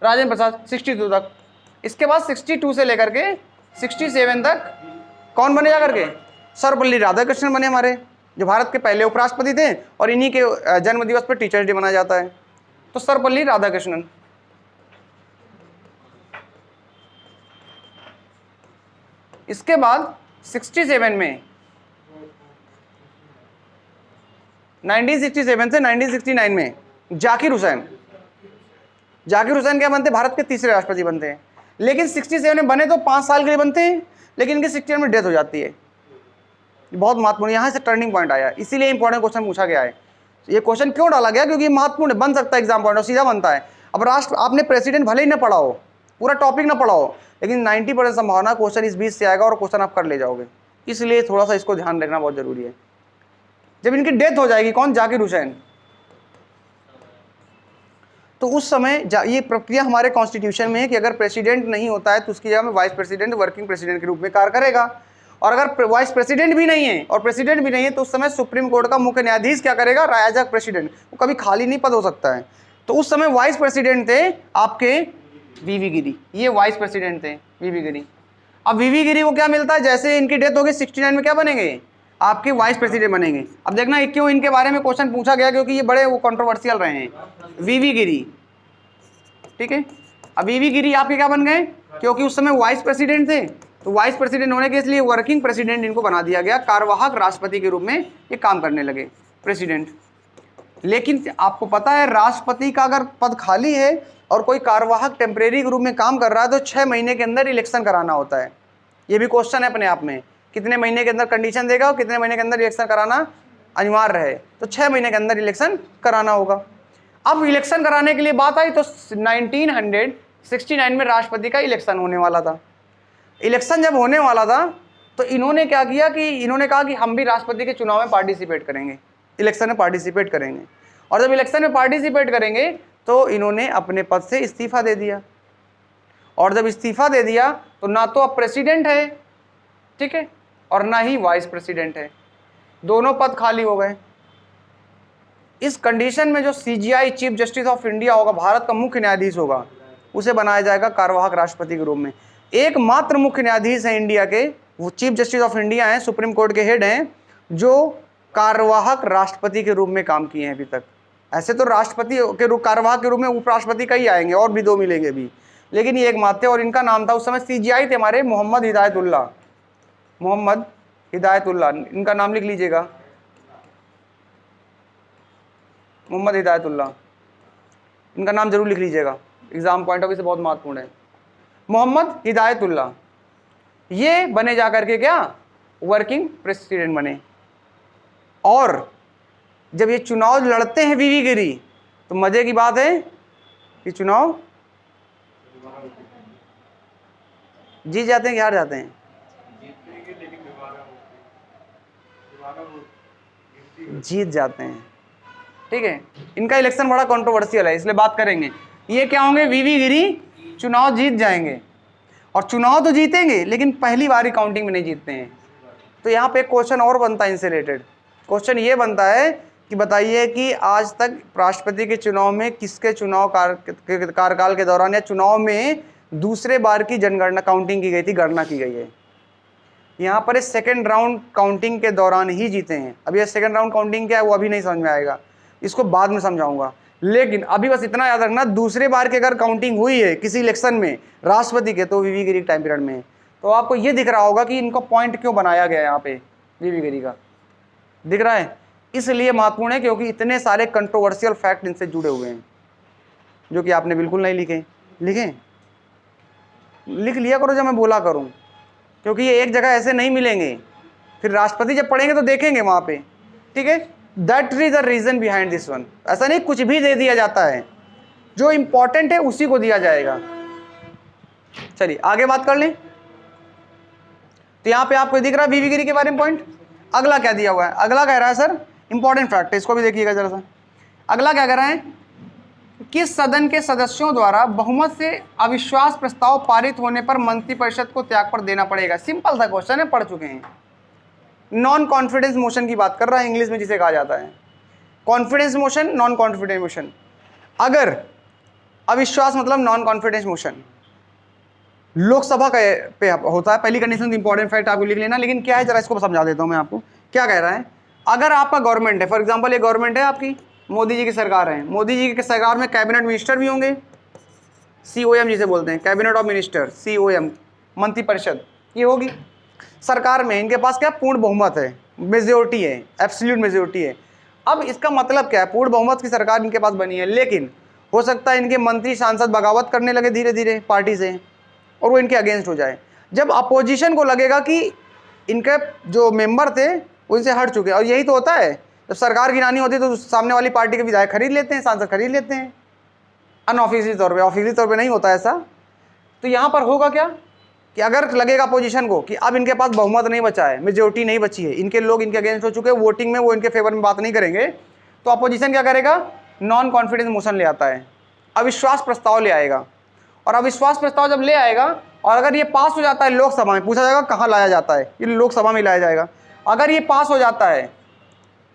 राजेंद्र प्रसाद 62 तक, इसके बाद 62 से लेकर के 67 तक कौन बने जा करके, सर्वपल्ली राधाकृष्णन बने हमारे, जो भारत के पहले उपराष्ट्रपति थे, और इन्हीं के जन्म दिवस पर टीचर्स डे मनाया जाता है। तो सर्वपल्ली राधाकृष्णन। इसके बाद 67 में 1967 से 1969 में जाकिर हुसैन। जाकिर हुसैन क्या बनते, भारत के तीसरे राष्ट्रपति बनते हैं। लेकिन 67 में बने तो 5 साल के लिए बनते हैं, लेकिन इनकी 67 में डेथ हो जाती है। बहुत महत्वपूर्ण, यहाँ से टर्निंग पॉइंट आया, इसीलिए इंपॉर्टेंट क्वेश्चन पूछा गया है। ये क्वेश्चन क्यों डाला गया, क्योंकि महत्वपूर्ण बन सकता है एग्जाम पॉइंट, और सीधा बनता है। अब राष्ट्र, आपने प्रेसिडेंट भले ही ना पढ़ा हो, पूरा टॉपिक ना पढ़ा हो, लेकिन 90% संभावना क्वेश्चन इस बीच से आएगा और क्वेश्चन आप कर ले जाओगे। इसलिए थोड़ा सा इसको ध्यान रखना बहुत जरूरी है। जब इनकी डेथ हो जाएगी, कौन, जाकिर हुसैन, तो उस समय ये प्रक्रिया हमारे कॉन्स्टिट्यूशन में है कि अगर प्रेसिडेंट नहीं होता है तो उसकी जगह में वाइस प्रेसिडेंट वर्किंग प्रेसिडेंट के रूप में कार्य करेगा। और अगर वाइस प्रेसिडेंट भी नहीं है और प्रेसिडेंट भी नहीं है तो उस समय सुप्रीम कोर्ट का मुख्य न्यायाधीश क्या करेगा, एज अ प्रेसिडेंट, वो कभी खाली नहीं पद हो सकता है। तो उस समय वाइस प्रेसिडेंट थे आपके वीवी गिरी, ये वाइस प्रेसिडेंट थे वीवी गिरी। अब वीवी गिरी को क्या मिलता है, जैसे इनकी डेथ होगी 69 में क्या बनेंगे, आपके वाइस प्रेसिडेंट बनेंगे। अब देखना क्यों इनके बारे में क्वेश्चन पूछा गया, क्योंकि ये बड़े वो कंट्रोवर्शियल रहे हैं, वीवी गिरी, ठीक है। अब वीवी गिरी आपके क्या बन गए, क्योंकि उस समय वाइस प्रेसिडेंट थे, तो वाइस प्रेसिडेंट होने के इसलिए वर्किंग प्रेसिडेंट इनको बना दिया गया, कार्यवाहक राष्ट्रपति के रूप में ये काम करने लगे, प्रेसिडेंट। लेकिन आपको पता है राष्ट्रपति का अगर पद खाली है और कोई कार्यवाहक टेम्परेरी के रूप में काम कर रहा है तो 6 महीने के अंदर इलेक्शन कराना होता है। ये भी क्वेश्चन है अपने आप में, कितने महीने के अंदर कंडीशन देगा और कितने महीने के अंदर इलेक्शन कराना अनिवार्य है, तो 6 महीने के अंदर इलेक्शन कराना होगा। अब इलेक्शन कराने के लिए बात आई तो 1969 में राष्ट्रपति का इलेक्शन होने वाला था। इलेक्शन जब होने वाला था तो इन्होंने क्या किया कि इन्होंने कहा कि हम भी राष्ट्रपति के चुनाव में पार्टिसिपेट करेंगे, इलेक्शन में पार्टिसिपेट करेंगे। और जब इलेक्शन में पार्टिसिपेट करेंगे तो इन्होंने अपने पद से इस्तीफा दे दिया। और जब इस्तीफा दे दिया तो ना तो अब प्रेसिडेंट है, ठीक है, और ना ही वाइस प्रेसिडेंट है, दोनों पद खाली हो गए। इस कंडीशन में जो CGI chief justice of India होगा, भारत का मुख्य न्यायाधीश होगा, उसे बनाया जाएगा कार्यवाहक राष्ट्रपति के रूप में। एकमात्र मुख्य न्यायाधीश है इंडिया के, वो चीफ जस्टिस ऑफ इंडिया हैं, सुप्रीम कोर्ट के हेड हैं, जो कार्यवाहक राष्ट्रपति के रूप में काम किए हैं अभी तक। ऐसे तो राष्ट्रपति के रूप, कार्यवाहक के रूप में उपराष्ट्रपति का ही आएंगे, और भी 2 मिलेंगे भी, लेकिन ये एकमात्र थे। और इनका नाम था उस समय सीजीआई थे हमारे मोहम्मद हिदायतुल्लाह, मोहम्मद हिदायतुल्लाह, इनका नाम लिख लीजिएगा, मोहम्मद हिदायतुल्लाह, इनका नाम जरूर लिख लीजिएगा, एग्जाम पॉइंट ऑफ व्यू से बहुत महत्वपूर्ण है। मोहम्मद हिदायतुल्लाह ये बने जाकर के क्या, वर्किंग प्रेसिडेंट बने। और जब ये चुनाव लड़ते हैं वीवी गिरी, तो मजे की बात है कि चुनाव जीत जाते हैं कि हार जाते हैं, जीत जाते हैं, ठीक है। इनका इलेक्शन बड़ा कंट्रोवर्शियल है, इसलिए बात करेंगे। ये क्या होंगे, वीवी गिरी चुनाव जीत जाएंगे, और चुनाव तो जीतेंगे लेकिन पहली बारी काउंटिंग में नहीं जीतते हैं। तो यहाँ पे क्वेश्चन और बनता है इनसे रिलेटेड, क्वेश्चन ये बनता है कि बताइए कि आज तक राष्ट्रपति के चुनाव में किसके चुनाव कार्यकाल के दौरान या चुनाव में दूसरे बार की जनगणना काउंटिंग की गई थी, गणना की गई है। यहाँ पर इस सेकेंड राउंड काउंटिंग के दौरान ही जीते हैं। अब ये सेकेंड राउंड काउंटिंग क्या है वो अभी नहीं समझ में आएगा, इसको बाद में समझाऊंगा। लेकिन अभी बस इतना याद रखना, दूसरे बार की अगर काउंटिंग हुई है किसी इलेक्शन में राष्ट्रपति के, तो वीवी गिरी टाइम पीरियड में। तो आपको ये दिख रहा होगा कि इनको पॉइंट क्यों बनाया गया है यहाँ पे, वीवी गिरी का दिख रहा है, इसलिए महत्वपूर्ण है क्योंकि इतने सारे कंट्रोवर्शियल फैक्ट इनसे जुड़े हुए हैं जो कि आपने बिल्कुल नहीं लिखे। लिख लिया करो जब मैं बोला करूं, क्योंकि ये एक जगह ऐसे नहीं मिलेंगे, फिर राष्ट्रपति जब पढ़ेंगे तो देखेंगे वहां पे। ठीक है, that is the reason behind this one. ऐसा नहीं कुछ भी दे दिया जाता है, जो इंपॉर्टेंट है उसी को दिया जाएगा। चलिए आगे बात कर लें। तो यहां पे आपको दिख रहा है वीवी गिरी के बारे में पॉइंट। अगला क्या दिया हुआ है, अगला कह रहा है सर इंपॉर्टेंट फैक्ट है, इसको भी देखिएगा जरा सा। अगला क्या कह रहा है, किस सदन के सदस्यों द्वारा बहुमत से अविश्वास प्रस्ताव पारित होने पर मंत्रिपरिषद को त्याग पर देना पड़ेगा। सिंपल सा क्वेश्चन है, पढ़ चुके हैं। नॉन कॉन्फिडेंस मोशन की बात कर रहा है, इंग्लिश में जिसे कहा जाता है confidence motion, non confidence motion. अगर अविश्वास मतलब नॉन कॉन्फिडेंस मोशन लोकसभा पे होता है, पहली कंडीशन इंपॉर्टेंट फैक्ट आपको लिख लेना। लेकिन क्या है जरा इसको समझा देता हूं मैं आपको। क्या कह रहा है, अगर आपका गवर्नमेंट है, फॉर एग्जांपल ये गवर्नमेंट है आपकी, मोदी जी की सरकार है, मोदी जी की सरकार में कैबिनेट मिनिस्टर भी होंगे, COM जिसे बोलते हैं, कैबिनेट ऑफ मिनिस्टर, COM मंत्रिपरिषद ये होगी सरकार में। इनके पास क्या पूर्ण बहुमत है, मेजोरिटी है, एब्सोल्यूट मेजोरिटी है। अब इसका मतलब क्या है, पूर्ण बहुमत की सरकार इनके पास बनी है, लेकिन हो सकता है इनके मंत्री सांसद बगावत करने लगे धीरे धीरे पार्टी से और वो इनके अगेंस्ट हो जाए। जब अपोजिशन को लगेगा कि इनके जो मेंबर थे उनसे हट चुके, और यही तो होता है जब सरकार गिरानी होती है तो सामने वाली पार्टी के विधायक खरीद लेते हैं, सांसद खरीद लेते हैं, अनऑफिशियली तौर पे, ऑफिशियली तौर पे नहीं होता ऐसा। तो यहाँ पर होगा क्या कि अगर लगेगा अपोजिशन को कि अब इनके पास बहुमत नहीं बचा है, मेजोरिटी नहीं बची है, इनके लोग इनके अगेंस्ट हो चुके हैं, वोटिंग में वो इनके फेवर में बात नहीं करेंगे, तो अपोजिशन क्या करेगा, नॉन कॉन्फिडेंस मोशन ले आता है, अविश्वास प्रस्ताव ले आएगा। और अविश्वास प्रस्ताव जब ले आएगा और अगर ये पास हो जाता है लोकसभा में, पूछा जाएगा कहाँ लाया जाता है, ये लोकसभा में लाया जाएगा। अगर ये पास हो जाता है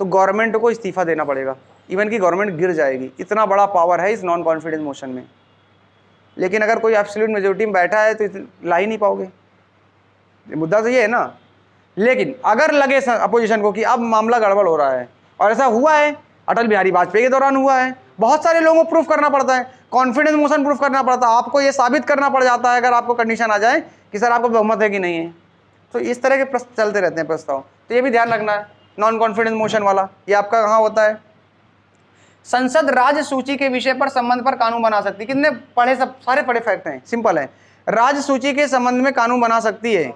तो गवर्नमेंट को इस्तीफा देना पड़ेगा, इवन की गवर्नमेंट गिर जाएगी। इतना बड़ा पावर है इस नॉन कॉन्फिडेंस मोशन में। लेकिन अगर कोई एब्सोल्यूट मेजोरिटी में बैठा है तो ला ही नहीं पाओगे, मुद्दा तो ये है ना। लेकिन अगर लगे अपोजिशन को कि अब मामला गड़बड़ हो रहा है, और ऐसा हुआ है अटल बिहारी वाजपेयी के दौरान हुआ है, बहुत सारे लोगों को प्रूफ करना पड़ता है, कॉन्फिडेंस मोशन प्रूफ करना पड़ता है, आपको ये साबित करना पड़ जाता है अगर आपको कंडीशन आ जाए कि सर आपको बहुमत है कि नहीं है। तो इस तरह के चलते रहते हैं प्रस्ताव, तो ये भी ध्यान रखना है। नॉन कॉन्फिडेंस मोशन वाला ये आपका कहाँ होता है, संसद राज्य सूची के विषय पर संबंध पर कानून बना सकती है। कितने पढ़े, सब सारे पढ़े फैक्ट हैं, सिंपल है। राज्य सूची के संबंध में कानून बना सकती है,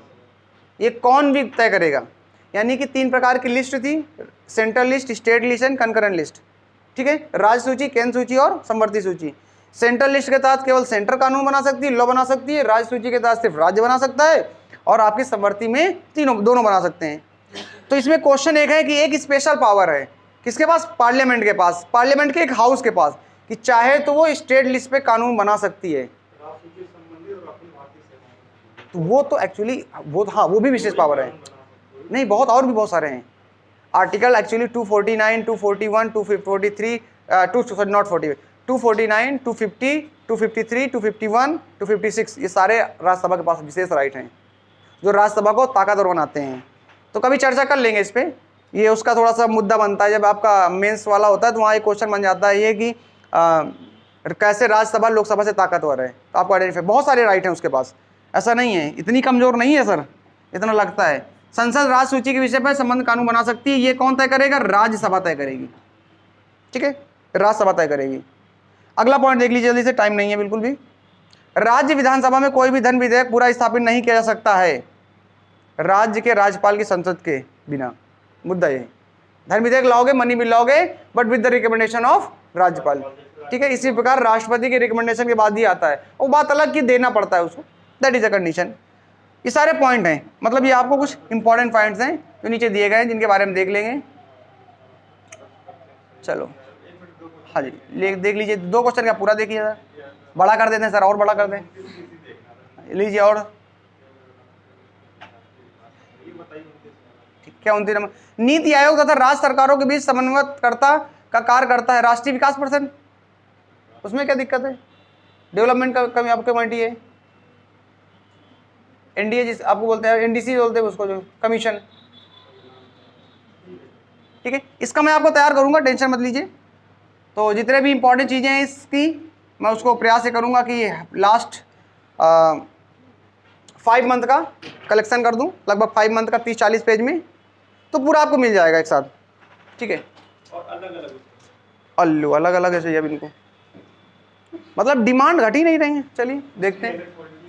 ये कौन भी तय करेगा। यानी कि 3 प्रकार की लिस्ट थी, central list, state list and concurrent list. ठीक है, राज्य सूची, केंद्र सूची और समवर्ती सूची। सेंट्रल लिस्ट के तहत केवल सेंटर कानून बना सकती है, लॉ बना सकती है। राज्य सूची के तहत सिर्फ राज्य बना सकता है, और आपकी समवर्ती में दोनों बना सकते हैं। तो इसमें क्वेश्चन एक है कि एक स्पेशल पावर है किसके पास, पार्लियामेंट के पास, पार्लियामेंट के एक हाउस के पास, कि चाहे तो वो स्टेट लिस्ट पे कानून बना सकती है। तो वो तो एक्चुअली वो, हाँ वो भी विशेष पावर है, नहीं बहुत और भी बहुत सारे हैं आर्टिकल एक्चुअली 249, 241, 243, 249, 250, 253, 251, 256, ये सारे राज्यसभा के पास विशेष राइट हैं जो राज्यसभा को ताकतवर बनाते हैं। तो कभी चर्चा कर लेंगे इस पर, ये उसका थोड़ा सा मुद्दा बनता है जब आपका मेंस वाला होता है, तो वहाँ एक क्वेश्चन बन जाता है ये कि कैसे राज्यसभा लोकसभा से ताकतवर है। तो आपको आइडेंटिफाई, बहुत सारे राइट हैं उसके पास, ऐसा नहीं है, इतनी कमज़ोर नहीं है सर, इतना लगता है। संसद राज्य सूची के विषय पर संबंध कानून बना सकती है, ये कौन तय करेगा, राज्यसभा तय करेगी। ठीक है, राज्यसभा तय करेगी। अगला पॉइंट देख लीजिए जल्दी से, टाइम नहीं है बिल्कुल भी। राज्य विधानसभा में कोई भी धन विधेयक पूरा स्थापित नहीं किया जा सकता है राज्य के राज्यपाल की संसद के बिना। मुद्दा ये, धन विधेयक लाओगे, मनी बिल लाओगे, but with the recommendation of राज्यपाल। ठीक है, इसी प्रकार राष्ट्रपति के रिकमेंडेशन के बाद ही आता है, वो बात अलग कि देना पड़ता है उसको, दैट इज अ कंडीशन। ये सारे पॉइंट हैं, मतलब ये आपको कुछ इंपॉर्टेंट पॉइंट्स हैं जो नीचे दिए गए हैं, जिनके बारे में देख लेंगे। चलो हाँ जी, देख लीजिए, 2 क्वेश्चन का पूरा देखिए सर, बड़ा कर देते हैं सर, और बड़ा कर दें, लीजिए। और क्या 29 नंबर, नीति आयोग तथा राज्य सरकारों के बीच समन्वयकर्ता का कार्य करता है राष्ट्रीय विकास परिषद। उसमें क्या दिक्कत है, डेवलपमेंट का कमी आपके कमेटी है, एनडीए जिस आपको बोलते हैं, एनडीसी बोलते हैं उसको, जो कमीशन। ठीक है, इसका मैं आपको तैयार करूंगा, टेंशन मत लीजिए। तो जितने भी इंपॉर्टेंट चीज़ें हैं इसकी मैं उसको प्रयास ये करूँगा कि लास्ट 5 मंथ का कलेक्शन कर दूँ, लगभग 5 मंथ का 30-40 पेज में, तो पूरा आपको मिल जाएगा एक साथ। ठीक है, और अलग अलग अलग अलग है चाहिए अब इनको, मतलब डिमांड घट ही नहीं रही है। चलिए देखते हैं।